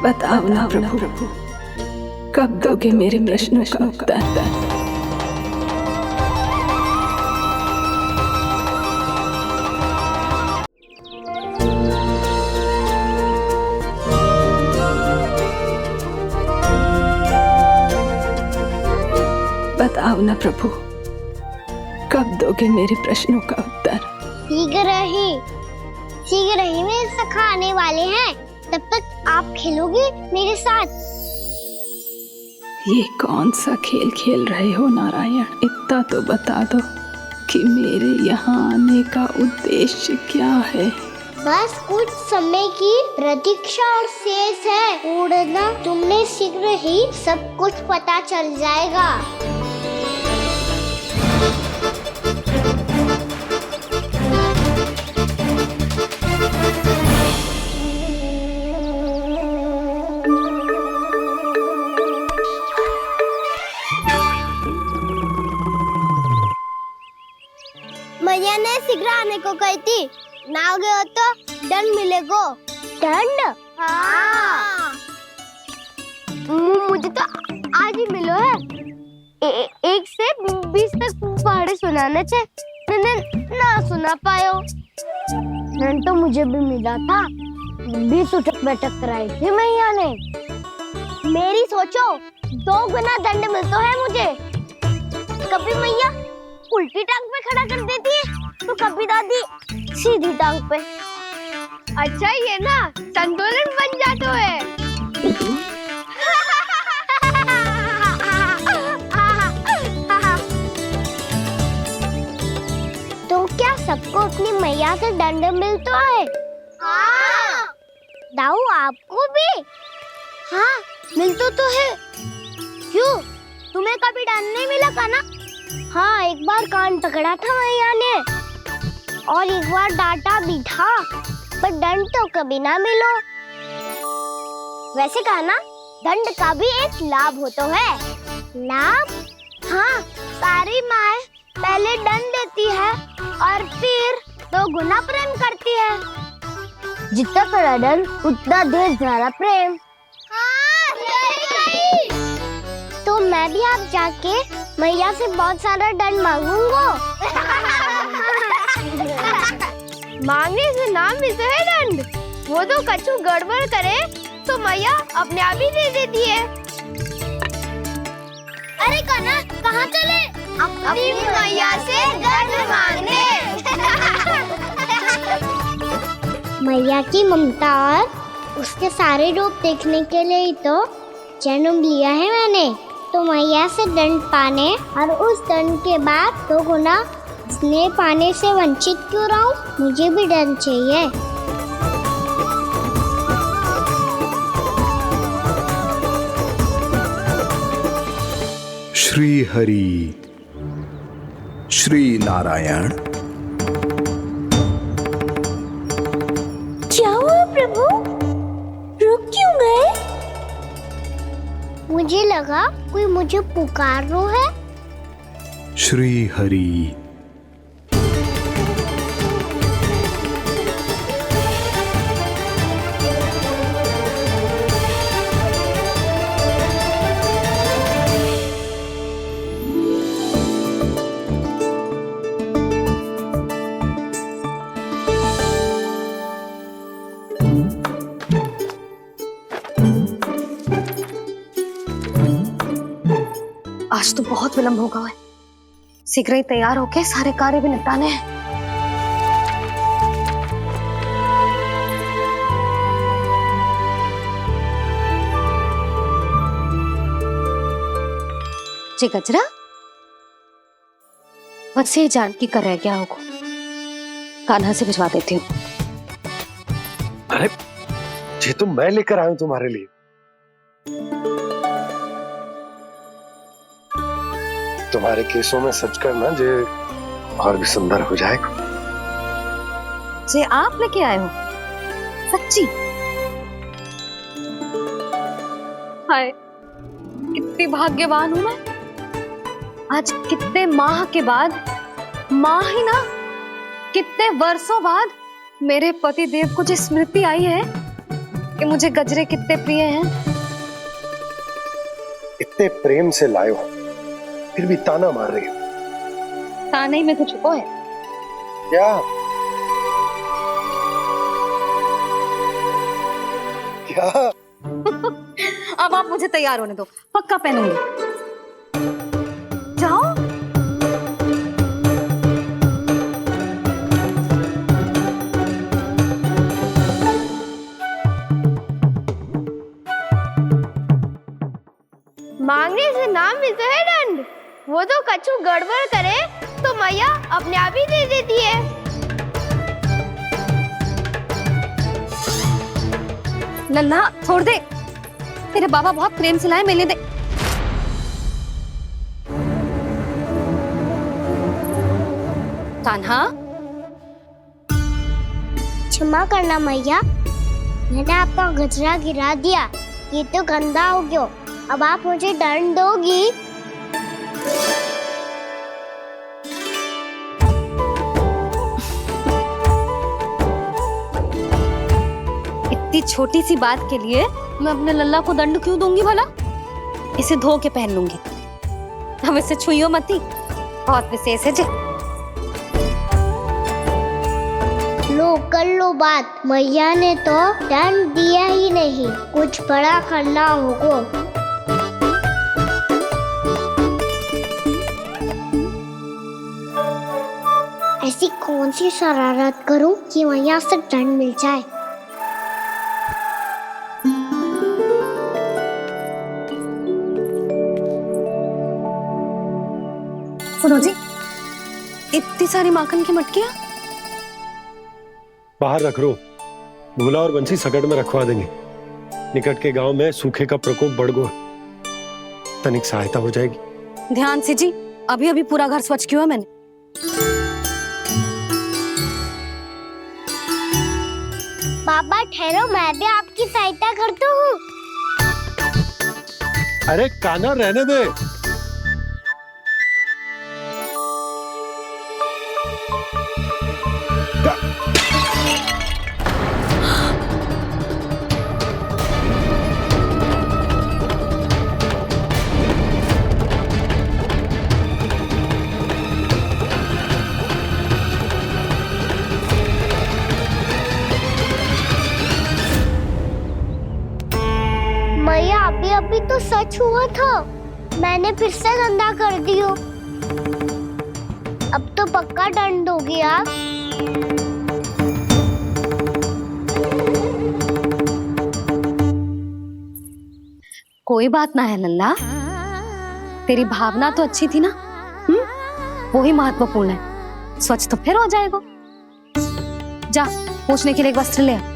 बताओ ना प्रभु, कब दोगे मेरे प्रश्नों का उत्तर? बताओ ना प्रभु, कब दोगे मेरे प्रश्नों का उत्तर? शीघ्र ही मेरे सखा आने वाले हैं, तब तक आप खेलोगे मेरे साथ। ये कौन सा खेल खेल रहे हो नारायण? इतना तो बता दो कि मेरे यहाँ आने का उद्देश्य क्या है? बस कुछ समय की प्रतीक्षा और शेष है। उड़ना तुमने शीघ्र ही सब कुछ पता चल जाएगा। मैया ने शीघ्र आने को कही थी, ना हो गए तो दंड मिलेगा। दंड? हाँ। मुझे तो आज ही मिलो है। 1 से 20 तक पहाड़े सुनाने थे, ना सुना पायो। दंड तो मुझे भी मिला था, 20 उठक बैठक कराई थी मैया ने। मेरी सोचो 2 गुना दंड मिलता है मुझे। कभी मैया उल्टी टांग पे खड़ा कर देती है, तो कभी दादी सीधी टांग पे। अच्छा ये ना संतुलन बन जाता है। तो क्या सबको अपनी मैया से दंड मिलता है? हाँ। दाऊ आपको भी? हाँ मिलता तो है। क्यों, तुम्हें कभी दंड नहीं मिला का ना? हाँ, एक बार कान पकड़ा था मैया ने और एक बार डांटा भी था, पर दंड तो कभी ना मिलो। वैसे कहा ना, दंड का भी एक लाभ होता है। लाभ? हाँ, सारी माँ पहले दंड देती है और फिर 2 गुना प्रेम करती है। जितना बड़ा दंड उतना ढेर सारा प्रेम। हाँ, सही। तो मैं भी आप जाके मैया से बहुत सारा दंड मांगूंगा। मांगने से ना मिलता है दंड, वो तो कछु गड़बड़ करे तो मैया अपने आप ही दे देती है। अरे कना, कहाँ चले? अपनी मैया से दंड मांगने। मैया की ममता और उसके सारे रूप देखने के लिए ही तो जन्म लिया है मैंने। तो मैया से दंड पाने और उस दंड के बाद 2 गुना स्नेह पाने से वंचित क्यों रहूं? मुझे भी दंड चाहिए। श्री हरि, श्री नारायण। क्या हुआ प्रभु? रुक क्यों गए? मुझे लगा कोई मुझे पुकार रहा है। श्री हरि। आज तो बहुत विलंब होगा है, शीघ्र ही तैयार होके सारे कार्य भी निपटाने हैं। जी गजरा, बस ये जान की कर रहे क्या होगा, कान्हा से भिजवा देती हूँ। अरे ये तो मैं लेकर आया हूं तुम्हारे लिए। तुम्हारे केसों में सच करना जे और भी सुंदर हो जाएगा। जे आप लेके आए हो? सच्ची? हाय, कितनी भाग्यवान हूं मैं। आज कितने माह के बाद, माह ही ना, कितने वर्षों बाद मेरे पति देव को जो स्मृति आई है कि मुझे गजरे कितने प्रिय हैं। इतने प्रेम से लाए हो, फिर भी ताना मार रही हो। ताने में कुछ छुपो है क्या? क्या? अब आप मुझे तैयार होने दो, पक्का पहनूंगी। जाओ। मांगने से नाम मिलता है दंड। वो तो कछु गड़बड़ करे तो मैया अपने आप ही दे देती है। लल्ला छोड़ दे, तेरे बाबा बहुत प्रेम से लाए, मिलने दे। कान्हा, क्षमा करना मैया, मैंने आपका गजरा गिरा दिया, ये तो गंदा हो गया। अब आप मुझे दंड दोगी? इतनी छोटी सी बात के लिए मैं अपने लल्ला को दंड क्यों दूंगी भला? इसे धो के पहन लूंगी। हम इसे छुइयो मती, बहुत विशेष है जे। लो कर लो बात, मैया ने तो दंड दिया ही नहीं, कुछ बड़ा करना होगा। ऐसी कौन सी शरारत करूं कि मैया से दंड मिल जाए? सुनो जी, इतनी सारी माखन की मटकियां बाहर रख रो, भूला और बंसी सकट में रखवा देंगे। निकट के गांव में सूखे का प्रकोप बढ़ गया, तनिक सहायता हो जाएगी। ध्यान से जी, अभी अभी पूरा घर स्वच्छ किया मैंने। पापा ठहरो, मैं भी आपकी सहायता करता हूँ। अरे कान्हा रहने दे। मैया अभी अभी तो सच हुआ था, मैंने फिर से गंदा कर दियो। अब तो पक्का दंड दोगी आप। कोई बात ना है लल्ला, तेरी भावना तो अच्छी थी ना, वो ही महत्वपूर्ण है। स्वच्छ तो फिर हो जाएगा। जा, पोंछने के लिए एक वस्त्र ले आ।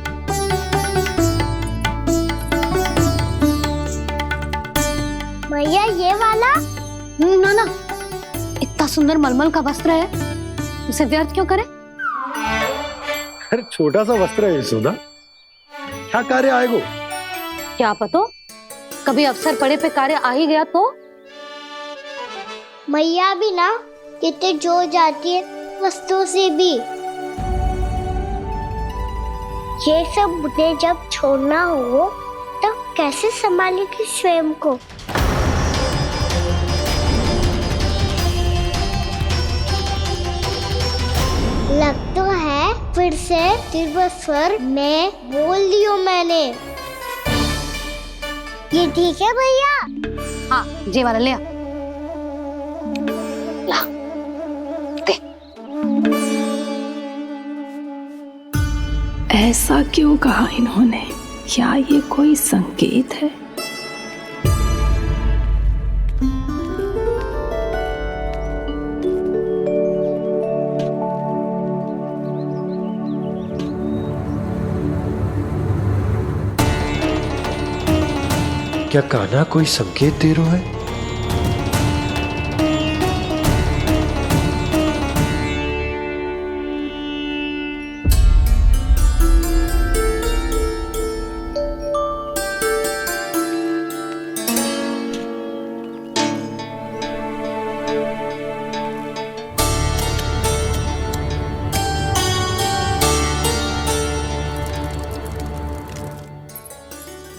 भैया ये वाला? ना ना, इतना सुंदर मलमल का वस्त्र है, उसे व्यर्थ क्यों करे? अरे छोटा सा वस्त्र है यशोदा, क्या कार्य आएगा? क्या पता, कभी अवसर पड़े पे कार्य आ ही गया तो। मैया भी ना कितने जो जाती है वस्तुओं से भी। ये सब मुझे जब छोड़ना हो तो कैसे संभालेगी स्वयं को? लग तो है फिर से तीव्र स्वर में बोल दियो मैंने। ये ठीक है भैया? हाँ, जे वाला ले आ। ला, दे। ऐसा क्यों कहा इन्होंने? क्या ये कोई संकेत है? क्या कान्हा कोई संकेत दे रहा है?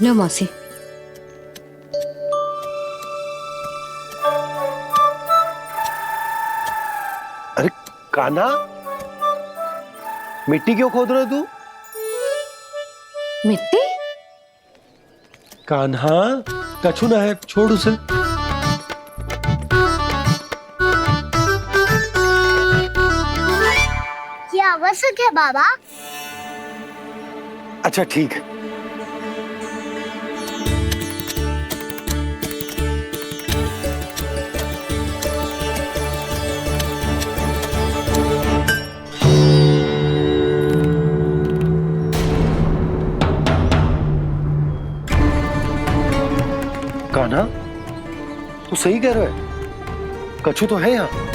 लो मौसी। अरे कान्हा, मिट्टी क्यों खोद रहे तू? मिट्टी? कान्हा, कछु ना है, छोड़ उसे। ये आवश्यक है बाबा। अच्छा ठीक है। कान्हा, तू सही कह रहा है, कछु तो है यहाँ।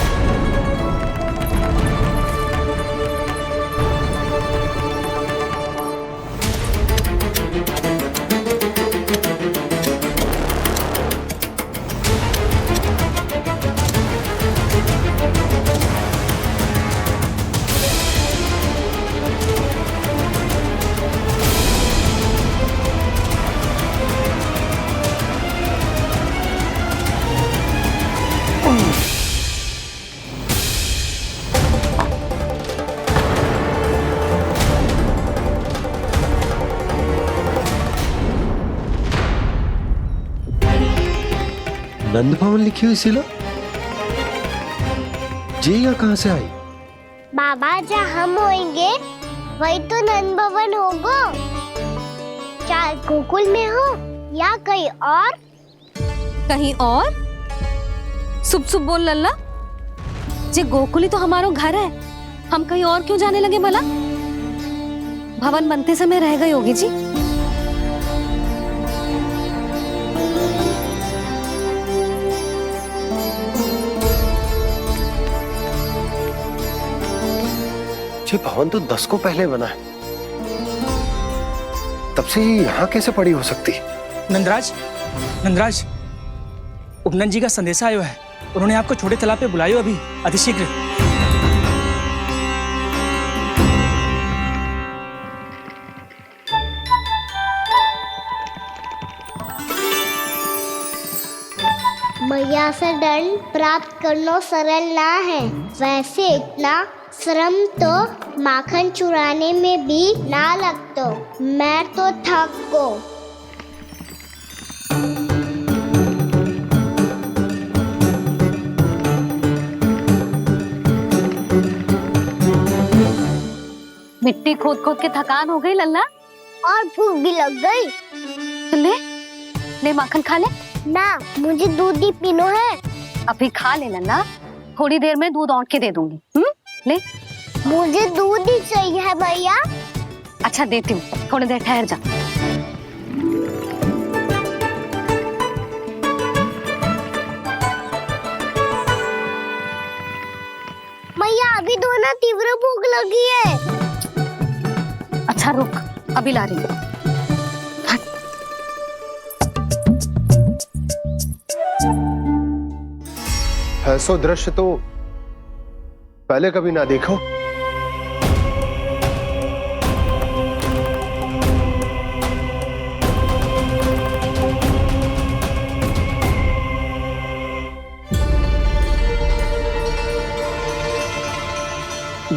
नंद भवन लिखी हुई सिला, ये यहाँ कहाँ से आई? बाबा जहाँ हम होंगे वही तो नंद भवन होगा। चाहे गोकुल में हो या कहीं और। कहीं और? सुब सुब बोल लल्ला। जे गोकुली तो हमारो घर है, हम कहीं और क्यों जाने लगे भला? भवन बनते समय रह गए योगी जी। ये भवन तो 10 को पहले बना है, तब से ये यहाँ कैसे पड़ी हो सकती? नंदराज, नंदराज, उपनंद जी का संदेशा आयो है। उन्होंने आपको छोटे तालाब पे बुलायो अभी, अतिशीघ्र। मैया से दंड प्राप्त करना सरल ना है। वैसे इतना श्रम तो माखन चुराने में भी ना लगता। मैं तो थक गो। मिट्टी खोद खोद के थकान हो गई लल्ला, और भूख भी लग गई। तो ले ले माखन खा ले। ना, मुझे दूध ही पीनो है। अभी खा ले लल्ला, थोड़ी देर में दूध औंट के दे दूंगी। ले। मुझे दूध ही चाहिए है भैया। अच्छा देती हूँ, थोड़ी देर ठहर जा। मैया अभी तो ना तीव्र भूख लगी है। अच्छा रुक, अभी ला रही हूँ। ऐसा दृश्य तो पहले कभी ना देखो।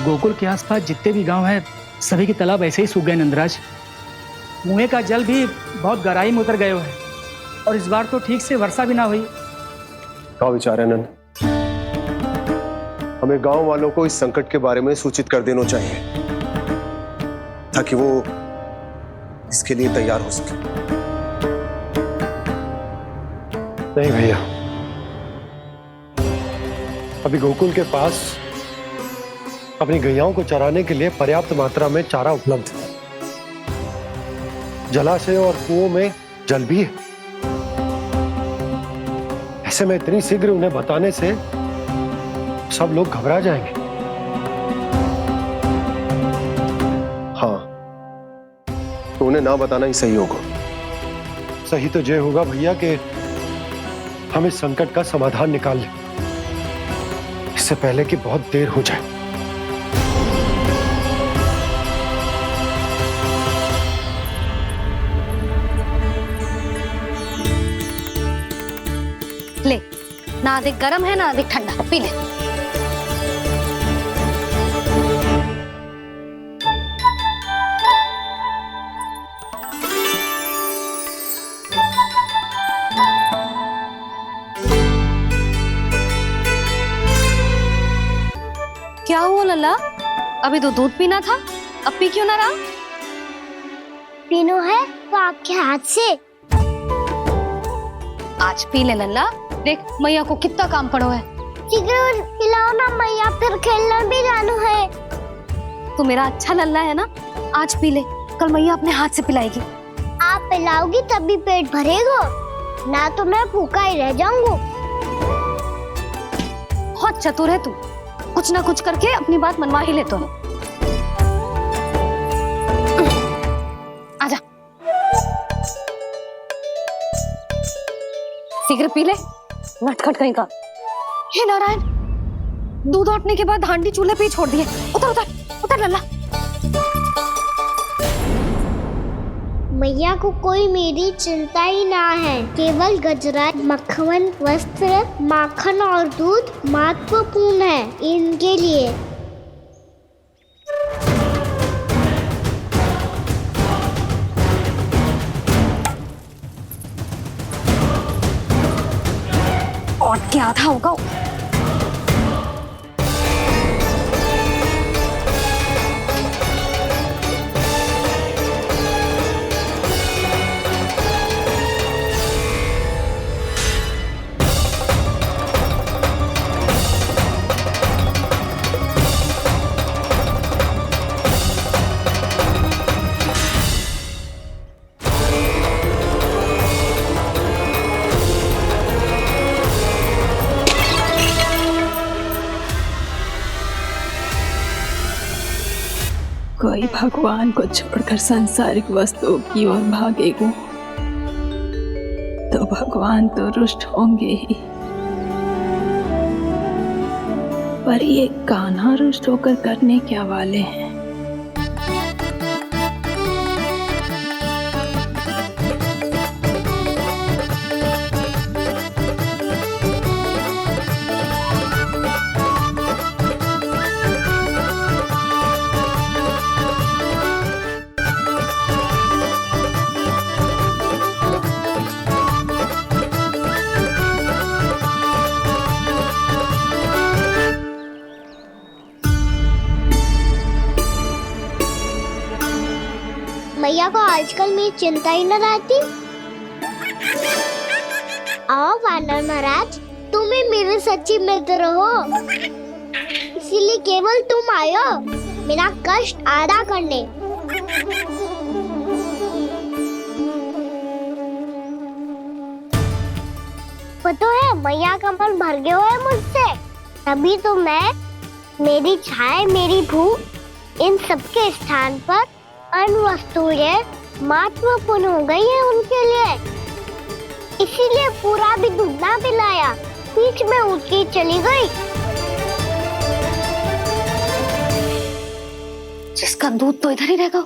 गोकुल के आसपास जितने भी गांव हैं, सभी के तालाब ऐसे ही सूख गए नंदराज। कुएं का जल भी बहुत गहराई में उतर गए है, और इस बार तो ठीक से वर्षा भी ना हुई। क्या विचार है नंद? हमें गांव वालों को इस संकट के बारे में सूचित कर देना चाहिए, ताकि वो इसके लिए तैयार हो सके। नहीं भैया, अभी गोकुल के पास अपनी गैयाओं को चराने के लिए पर्याप्त मात्रा में चारा उपलब्ध है। जलाशय और कुओं में जल भी है। ऐसे में इतनी शीघ्र उन्हें बताने से सब लोग घबरा जाएंगे। हाँ, तो उन्हें ना बताना ही सही होगा। सही तो ये होगा भैया कि हम इस संकट का समाधान निकाल लें, इससे पहले कि बहुत देर हो जाए। ना अधिक गर्म है ना अधिक ठंडा, पी ले। क्या हुआ लल्ला? अभी तो दूध पीना था, अब पी क्यों ना रहा? पीनो है तो आपके हाथ से। आज पी ले लल्ला, देख मैया को कितना काम पड़ो है। शीघ्र पिलाओ ना मैया, फिर खेलना भी जाना है। तू मेरा अच्छा लल्ला है ना, आज पी ले, कल मैया अपने हाथ से पिलाएगी। आप पिलाओगी तभी पेट भरेगा, ना तो मैं भूखा ही रह जाऊंगा। बहुत चतुर है तू, कुछ ना कुछ करके अपनी बात मनवा ही लेता है। आजा, शीघ्र पी ले, नटखट कहीं का। हे नारायण, दूध औटने के बाद हांडी चूल्हे पे ही छोड़ दिए। उतर उतर उतर लल्ला। मैया को कोई मेरी चिंता ही ना है, केवल गजरा, मक्खन, वस्त्र, माखन और दूध महत्वपूर्ण है इनके लिए। और क्या था होगा? कोई भगवान को छोड़कर सांसारिक वस्तुओं की ओर भागेगा तो भगवान तो रुष्ट होंगे ही, पर ये कान्हा रुष्ट होकर करने क्या वाले हैं? मैया को आजकल मेरी चिंता ही न रहती। आओ वानर महाराज, तुम ही मेरे सच्ची मित्र हो, इसीलिए केवल तुम आयो मेरा कष्ट आधा करने। पता है मैया का मन भर गया है मुझसे, तभी तो मैं, मेरी छाया, मेरी भूख, इन सबके स्थान पर अन्य वस्तुएं महत्वपूर्ण हो गई है उनके लिए। इसीलिए पूरा भी दूध ना पिलाया, बीच में उठ के चली गई। जिसका दूध तो इधर ही रहेगा।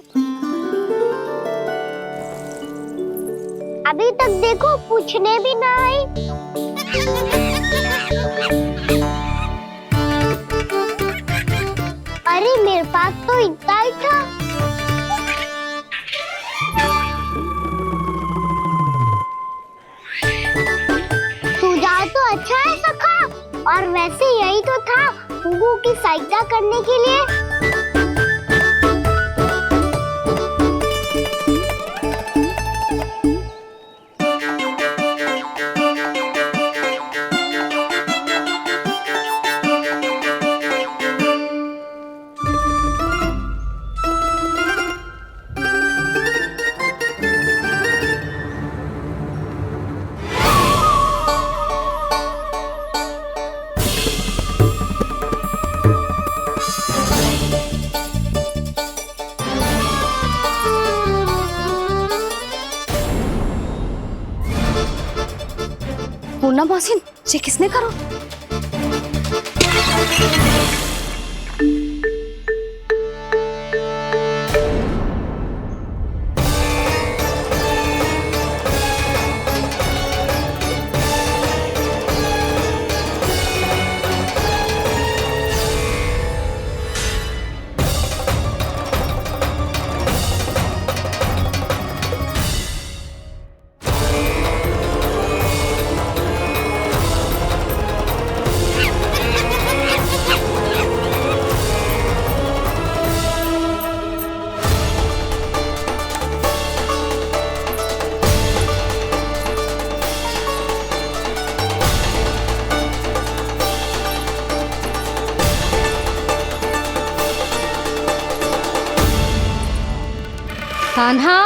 अभी तक देखो पूछने भी ना आई। अरे मेरे पास तो इतना ही था। सुझाव तो अच्छा है सखा, और वैसे यही तो था हुगू की सहायता करने के लिए। पूर्णा मौसी, ये किसने करो? कान्हा,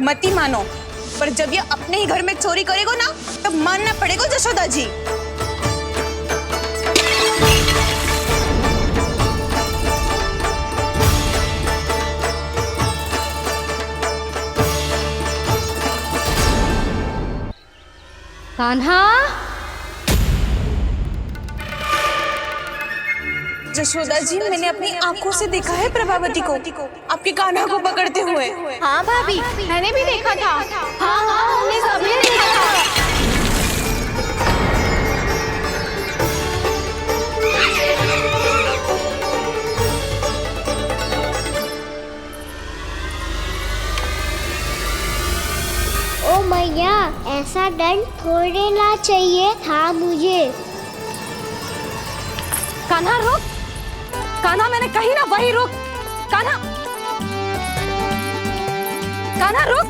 मत ही मानो, पर जब ये अपने ही घर में चोरी करेगा ना तब मानना पड़ेगा जशोदा जी। कान्हा, जशोदा जी, मैंने अपनी आंखों से देखा है प्रभावती को आपके कान्हा को पकड़ते हुए। हाँ भाभी, मैंने भी देखा था। हाँ हाँ, हमने सभी देखा था। ओ मैया, ऐसा दंड थोड़े ना चाहिए था मुझे। कान्हा रुक, कान्हा, मैंने कही ना वही रुक। कान्हा, कान्हा रुक।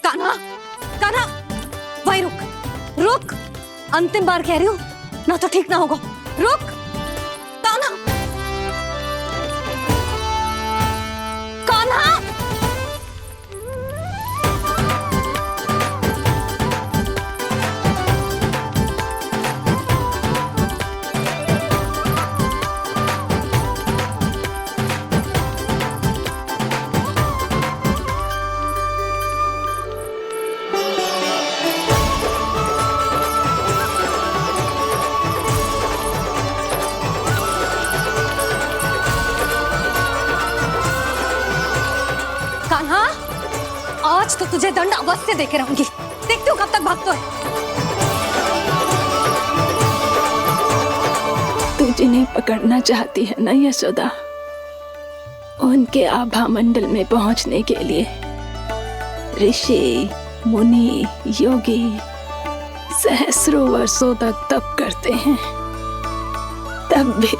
कान्हा, कान्हा, वही रुक, रुक। अंतिम बार कह रही हूँ, ना तो ठीक ना होगा। रुक कान्हा, कान्हा। कान्हा, आज तो तुझे दंड अवश्य देके रहूंगी। देखती हूँ कब तक भागता है। तू जिन्हें पकड़ना चाहती है ना यशोदा, उनके आभा मंडल में पहुंचने के लिए ऋषि, मुनि, योगी सहस्रों वर्षों तक तप करते हैं, तब भी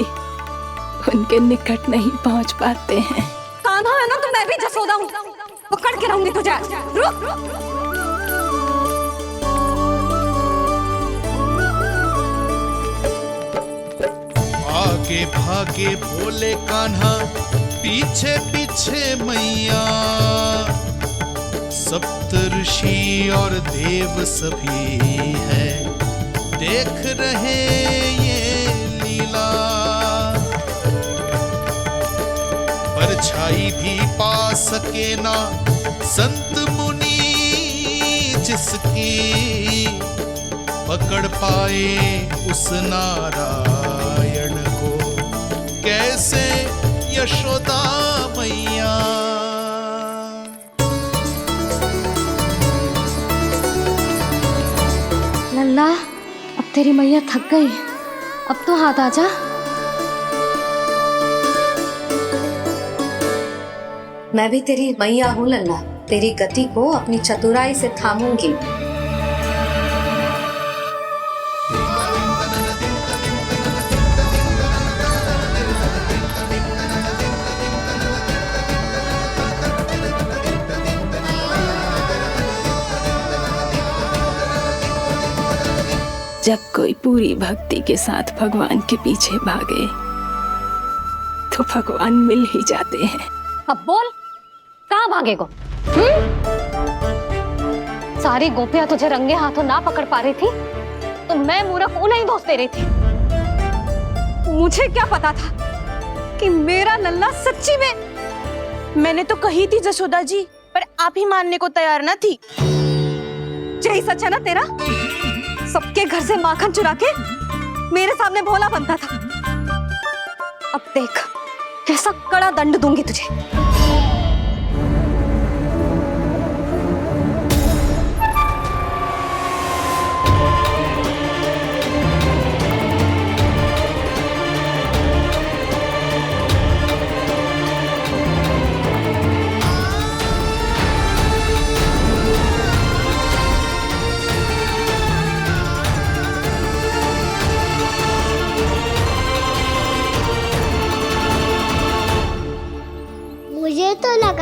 उनके निकट नहीं पहुंच पाते हैं। कान्हा है ना, तो मैं भी जसोदा हूँ, पकड़ के रहूंगी तुझे। रुक। आगे भागे भोले कान्हा, पीछे पीछे मैया, सप्त ऋषि और देव सभी है देख रहे ये लीला। परछाई भी पा सके ना संत मुनि जिसकी, पकड़ पाए उस नारायण को कैसे यशोदा मैया। लल्ला, अब तेरी मैया थक गई, अब तो हाथ आजा। मैं भी तेरी मैया हूँ लल्ला, तेरी गति को अपनी चतुराई से थामूंगी। जब कोई पूरी भक्ति के साथ भगवान के पीछे भागे तो भगवान मिल ही जाते हैं। अब बोल, कहाँ भागेगा? सारी गोपियां तुझे रंगे हाथों ना पकड़ पा रही थी तो मैं मूर्ख उन्हें ही दोष दे रही थी। मुझे क्या पता था कि मेरा लल्ला सच्ची में। मैंने तो कही थी जशोदा जी, पर आप ही मानने को तैयार ना थी। यही सच है ना तेरा? सबके घर से माखन चुरा के मेरे सामने भोला बनता था। अब देख कैसा कड़ा दंड दूंगी तुझे।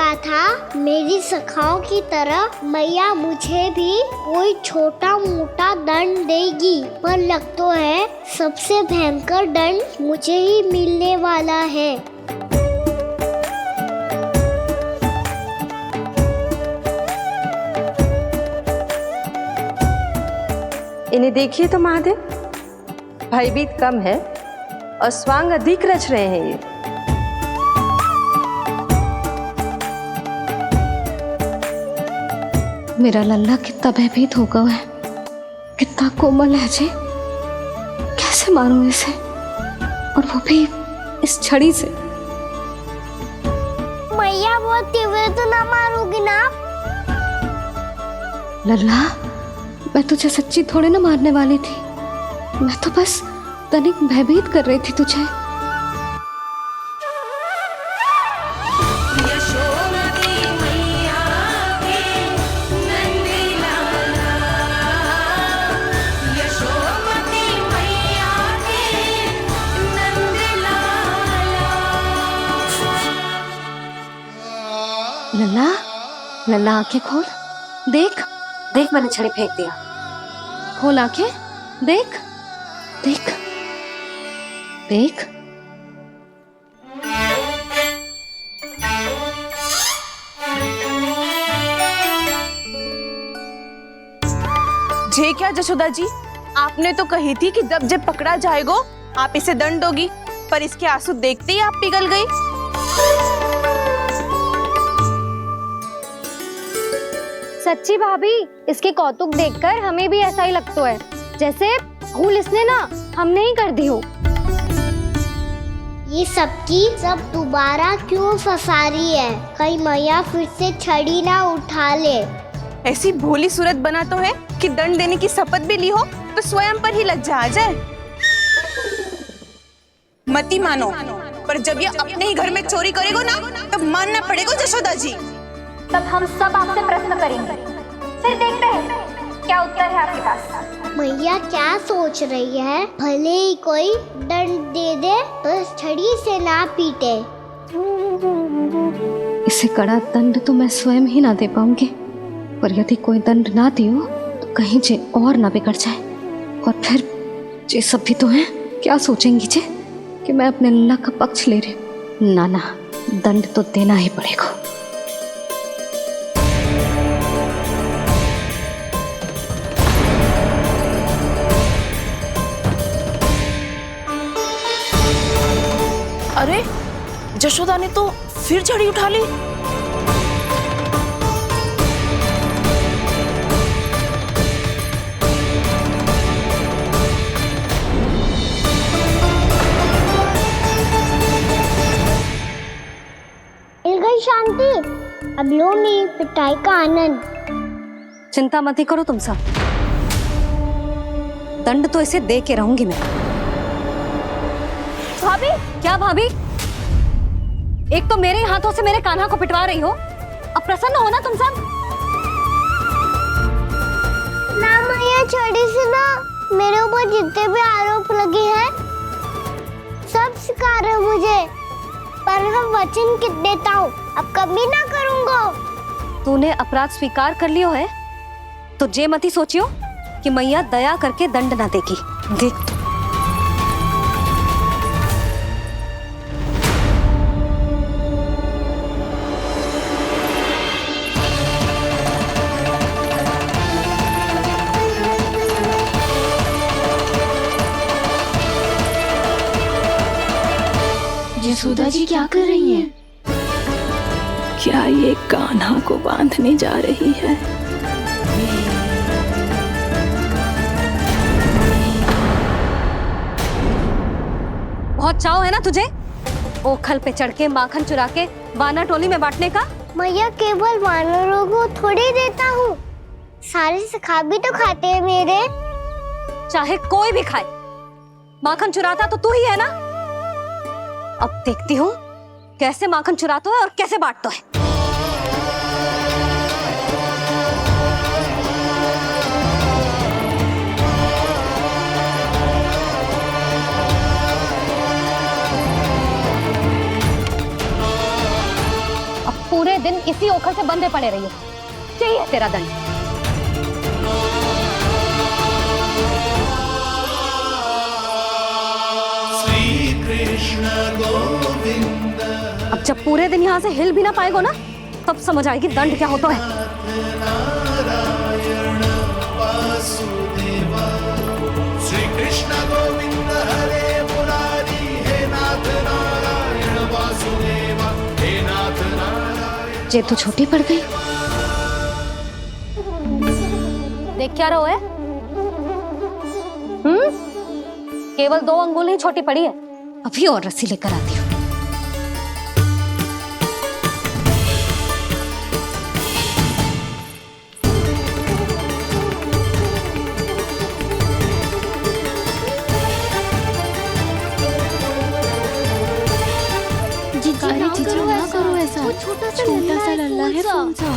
लगा था मेरी सखाओं की तरह मैया मुझे भी कोई छोटा मोटा दंड देगी, पर लग तो है सबसे भयंकर दंड मुझे ही मिलने वाला है। इन्हें देखिए तो महादेव, भयभीत कम है और स्वांग अधिक रच रहे हैं ये। मेरा लल्ला कितना भयभीत होगा है, कितना कोमल है जी। कैसे मारूं इसे, और वो भी इस छड़ी से। मैया बहुत तीव्र तो ना मारोगी ना? लल्ला, मैं तुझे सच्ची थोड़े ना मारने वाली थी, मैं तो बस तनिक भयभीत कर रही थी तुझे। लल्ला, लल्ला आंखें खोल, देख देख मैंने छड़ी फेंक दिया। खोल आंखें, देख देख देख। जे क्या जशोदा जी, आपने तो कही थी कि जब जब पकड़ा जाएगा आप इसे दंड दोगी, पर इसके आंसू देखते ही आप पिघल गई। सच्ची भाभी, इसके कौतुक देखकर हमें भी ऐसा ही लगता है, जैसे भूल इसने ना हमने ही कर दी हो। ये सबकी सब दोबारा क्यों फंसा रही है? कहीं मैया फिर से छड़ी ना उठा ले। ऐसी भोली सूरत बना तो है कि दंड देने की शपथ भी ली हो तो स्वयं पर ही लज्जा आ जाए। मती मानो, पर जब ये अपने ही घर में चोरी करेगा ना, तब मानना पड़ेगा जशोदा जी। तब हम सब आपसे प्रश्न करेंगे, फिर देखते हैं क्या उत्तर है आपके पास। मैया क्या सोच रही है? भले ही कोई दंड दे दे, बस छड़ी से ना पीटे। इसे कड़ा दंड तो मैं स्वयं ही ना दे पाऊंगी, पर यदि कोई दंड ना दियो तो कहीं जे और ना बिगड़ जाए, और फिर जे सब भी तो हैं, क्या सोचेंगी जे कि मैं अपने लल्ला का पक्ष ले रही हूँ। ना ना, दंड तो देना ही पड़ेगा। अरे जशोदा ने तो फिर छड़ी उठा ली। मिल गई शांति, अब लो मेरी पिटाई का आनंद। चिंता मत ही करो तुम सब, दंड तो इसे दे के रहूंगी मैं। भाभी, क्या भाभी? एक तो मेरे हाथों से मेरे कान्हा को पिटवा रही हो, अब प्रसन्न हो ना तुम सब? ना मैया, छड़ी से ना मेरे ऊपर जितने भी आरोप लगे हैं सब स्वीकार है मुझे, पर मैं वचन कित देता हूँ, अब कभी ना करूँगा। तूने अपराध स्वीकार कर लियो है तो जे मत ही सोचियो कि मैया दया करके दंड ना देगी। देख यशोदा जी क्या कर रही हैं? क्या ये कान्हा को बांधने जा रही है? बहुत चाव है ना तुझे ओखल पे चढ़ के माखन चुरा के वानर टोली में बांटने का? मैया, केवल वानरों को थोड़ी देता हूँ, सारे सखा भी तो खाते हैं मेरे। चाहे कोई भी खाए, माखन चुराता तो तू ही है ना। अब देखती हूँ कैसे माखन चुराता है और कैसे बांटता है। अब पूरे दिन इसी ओखल से बंधे पड़े रहिए। चाहिए तेरा दंड। श्री कृष्ण गोविंद। अब जब पूरे दिन यहाँ से हिल भी ना पाएगो ना, तब समझ आएगी दंड क्या होता है। नारायण वासुदेव। श्री कृष्ण गोविंद हरे मुरारी। हे नाथ नारायण वासुदेव। हे नाथ नारायण। जे तो छोटी पड़ गई। देख क्या रहो है? केवल 2 अंगुल ही छोटी पड़ी है। अभी और रस्सी लेकर आती हूँ। ना करो ऐसा। छोटा सा लल्ला है कौन सा?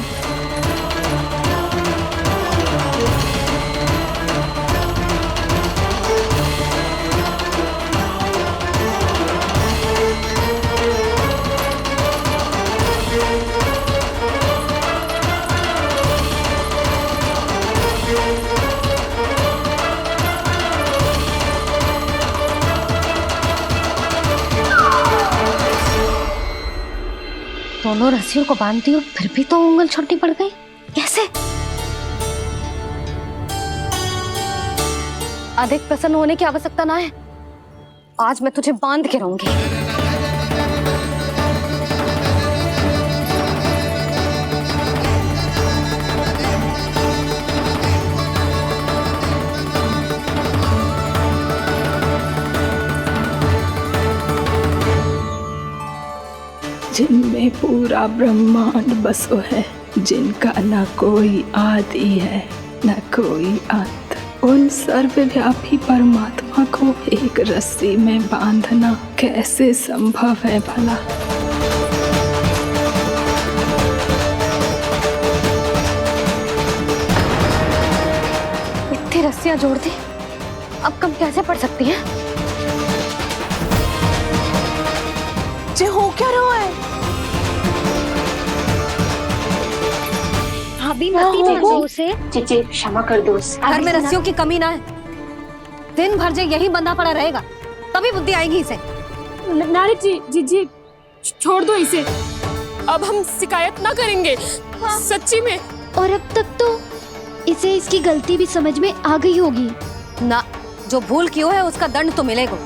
दोनों रस्सियों को बांधती हूँ, फिर भी तो उंगल छोटी पड़ गई। कैसे? अधिक प्रसन्न होने की आवश्यकता ना है। आज मैं तुझे बांध के रहूंगी। जिनमें पूरा ब्रह्मांड बसो है, जिनका न कोई आदि है न कोई अंत, उन सर्वव्यापी परमात्मा को एक रस्सी में बांधना कैसे संभव है भला? इतनी रस्सियां जोड़ दी, अब कम कैसे पड़ सकती हैं? जे हो क्या रहा है? भाभी मती देखो उसे। जीजी क्षमा कर दो उसे। घर में रस्सियों की कमी ना है। दिन भर जे यही बंधा पड़ा रहेगा, तभी बुद्धि आएगी इसे। नारी जी छोड़ दो इसे। अब हम शिकायत ना करेंगे। सच्ची में। और अब तक तो इसे इसकी गलती भी समझ में आ गई होगी ना। जो भूल किया है उसका दंड तो मिलेगा।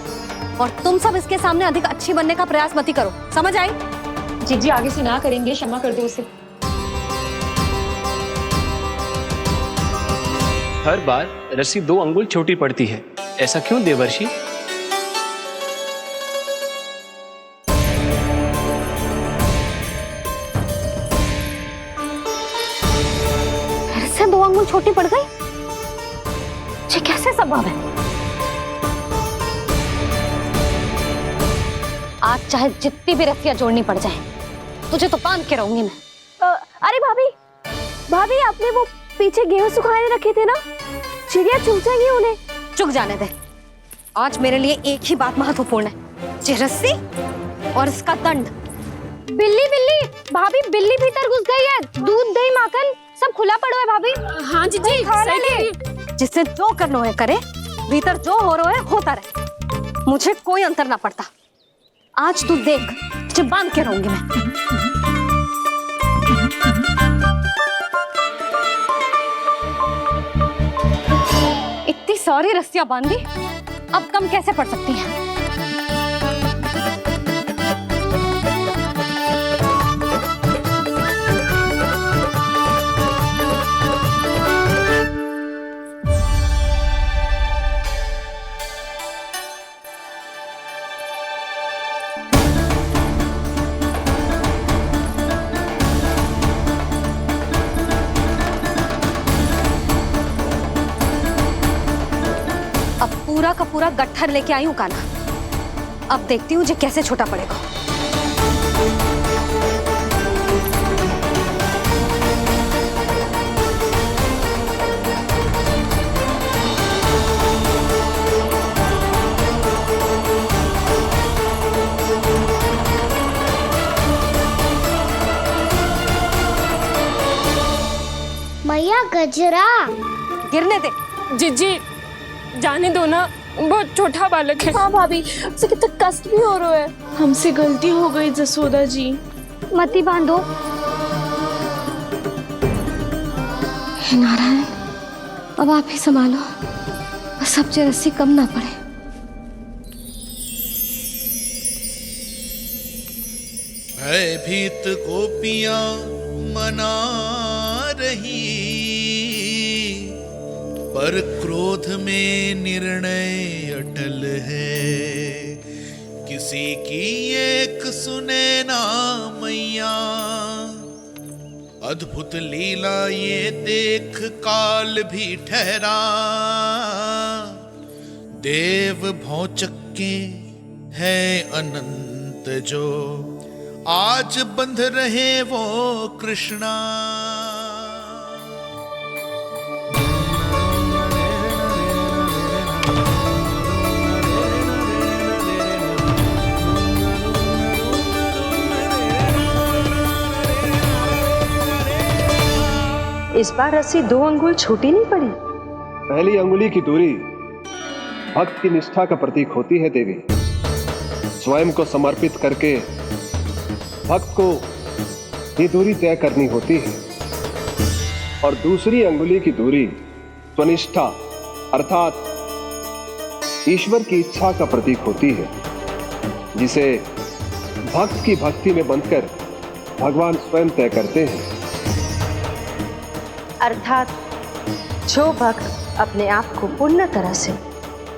और तुम सब इसके सामने अधिक अच्छी बनने का प्रयास मत करो, समझ आई? जीजी आगे से ना करेंगे, क्षमा कर दो उसे। हर बार रस्सी 2 अंगुल छोटी पड़ती है, ऐसा क्यों देवर्षि? फिर से 2 अंगुल छोटी पड़ गई? ये कैसे संभव है? आज चाहे जितनी भी रस्सियां जोड़नी पड़ जाए, तुझे तो बांध के रहूंगी मैं। अरे भाभी आपने वो पीछे गेहूं सुखाने रखे थे ना, चिड़िया चुग जाएंगी उन्हें। चुग जाने दे। आज मेरे लिए एक ही बात महत्वपूर्ण है, ये रस्सी और इसका दंड। बिल्ली भाभी, बिल्ली भीतर घुस गई है। दूध दही माखन सब खुला पड़ा है भाभी। हाँ जीजी सही कह रही है। जिससे जो करना है करे, भीतर जो हो रहा है होता रहे, मुझे कोई अंतर ना पड़ता। आज तू देख, तुझे बांध के रहूंगी मैं। इतनी सारी रस्सियां बांधी, अब कम कैसे पड़ सकती हैं? पूरा का पूरा गट्ठर लेके आई हूँ कान्हा। अब देखती हूँ जे कैसे छोटा पड़ेगा। बजरा। गिरने दे। जीजी जाने दो ना, बहुत छोटा बालक है। हाँ भाभी, उसे कितना कष्ट भी हो रहा है। हमसे गलती हो गई जसोदा जी। मती बांधो। हे नारायण, अब आप ही संभालो, बस अब रस्सी कम ना पड़े। भयभीत गोपियां मना रही, पर क्रोध में निर्णय अटल है। किसी की एक सुने ना मैया, अद्भुत लीला ये देख काल भी ठहरा। देव भौचक्के है अनंत जो, आज बंध रहे वो कृष्णा। इस बार रस्सी 2 अंगुल छोटी नहीं पड़ी। पहली अंगुली की दूरी भक्त की निष्ठा का प्रतीक होती है देवी। स्वयं को समर्पित करके भक्त को ये दूरी तय करनी होती है। और दूसरी अंगुली की दूरी स्वनिष्ठा अर्थात ईश्वर की इच्छा का प्रतीक होती है, जिसे भक्त की भक्ति में बंधकर भगवान स्वयं तय करते हैं। अर्थात जो भक्त अपने आप को पूर्ण तरह से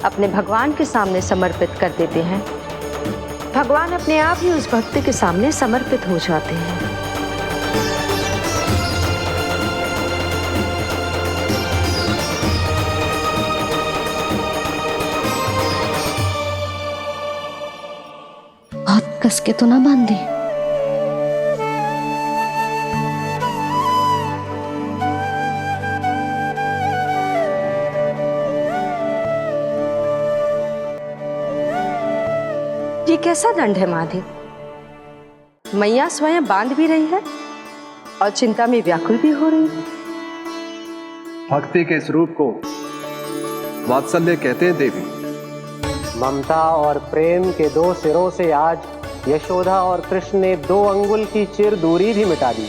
अपने भगवान के सामने समर्पित कर देते हैं, भगवान अपने आप ही उस भक्त के सामने समर्पित हो जाते हैं। बहुत कस के तो ना बांधी। ये कैसा दंड है माधे? मैया स्वयं बांध भी रही है और चिंता में व्याकुल भी हो रही है। भक्ति के स्वरूप को वात्सल्य कहते हैं देवी। ममता और प्रेम के 2 सिरों से आज यशोदा और कृष्ण ने 2 अंगुल की चिर दूरी भी मिटा दी।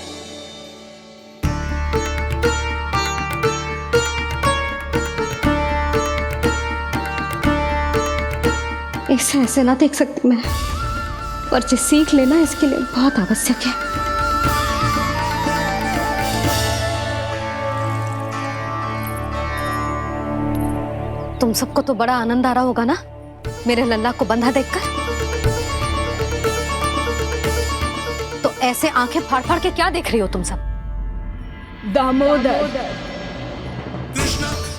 इसे ऐसे ना देख सकती मैं, पर जो सीख लेना इसके लिए बहुत आवश्यक है। तुम सबको तो बड़ा आनंद आ रहा होगा ना मेरे लल्ला को बंधा देखकर। तो ऐसे आंखें फाड़ फाड़ के क्या देख रही हो तुम सब? दामोदर।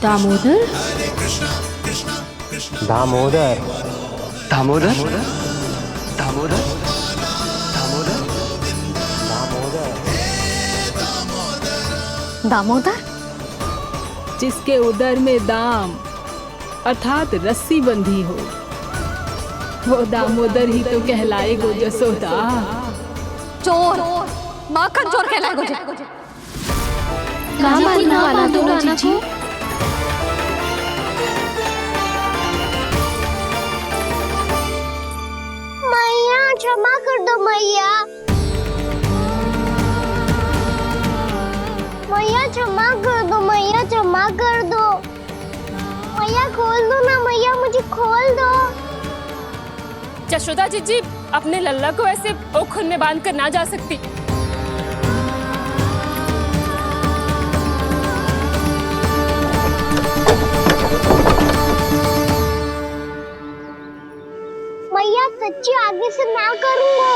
दामोदर। दामोदर। दामोदर। दामोदर। दामोदर, जिसके उदर में दाम अर्थात रस्सी बंधी हो, वो दामोदर ही तो कहलाएगो जसोदा। चोर, माखन चोर कहलाएगो। कहाँ मारने वाला तो राना को? मैया क्षमा कर दो मैया। मैया क्षमा कर दो, मैया क्षमा कर दो। मैया खोल दो ना मैया, मुझे खोल दो। जशोदा जीजी अपने लल्ला को ऐसे ओखल में बांध कर ना जा सकती। मैया सच्ची आगे से ना करूंगा।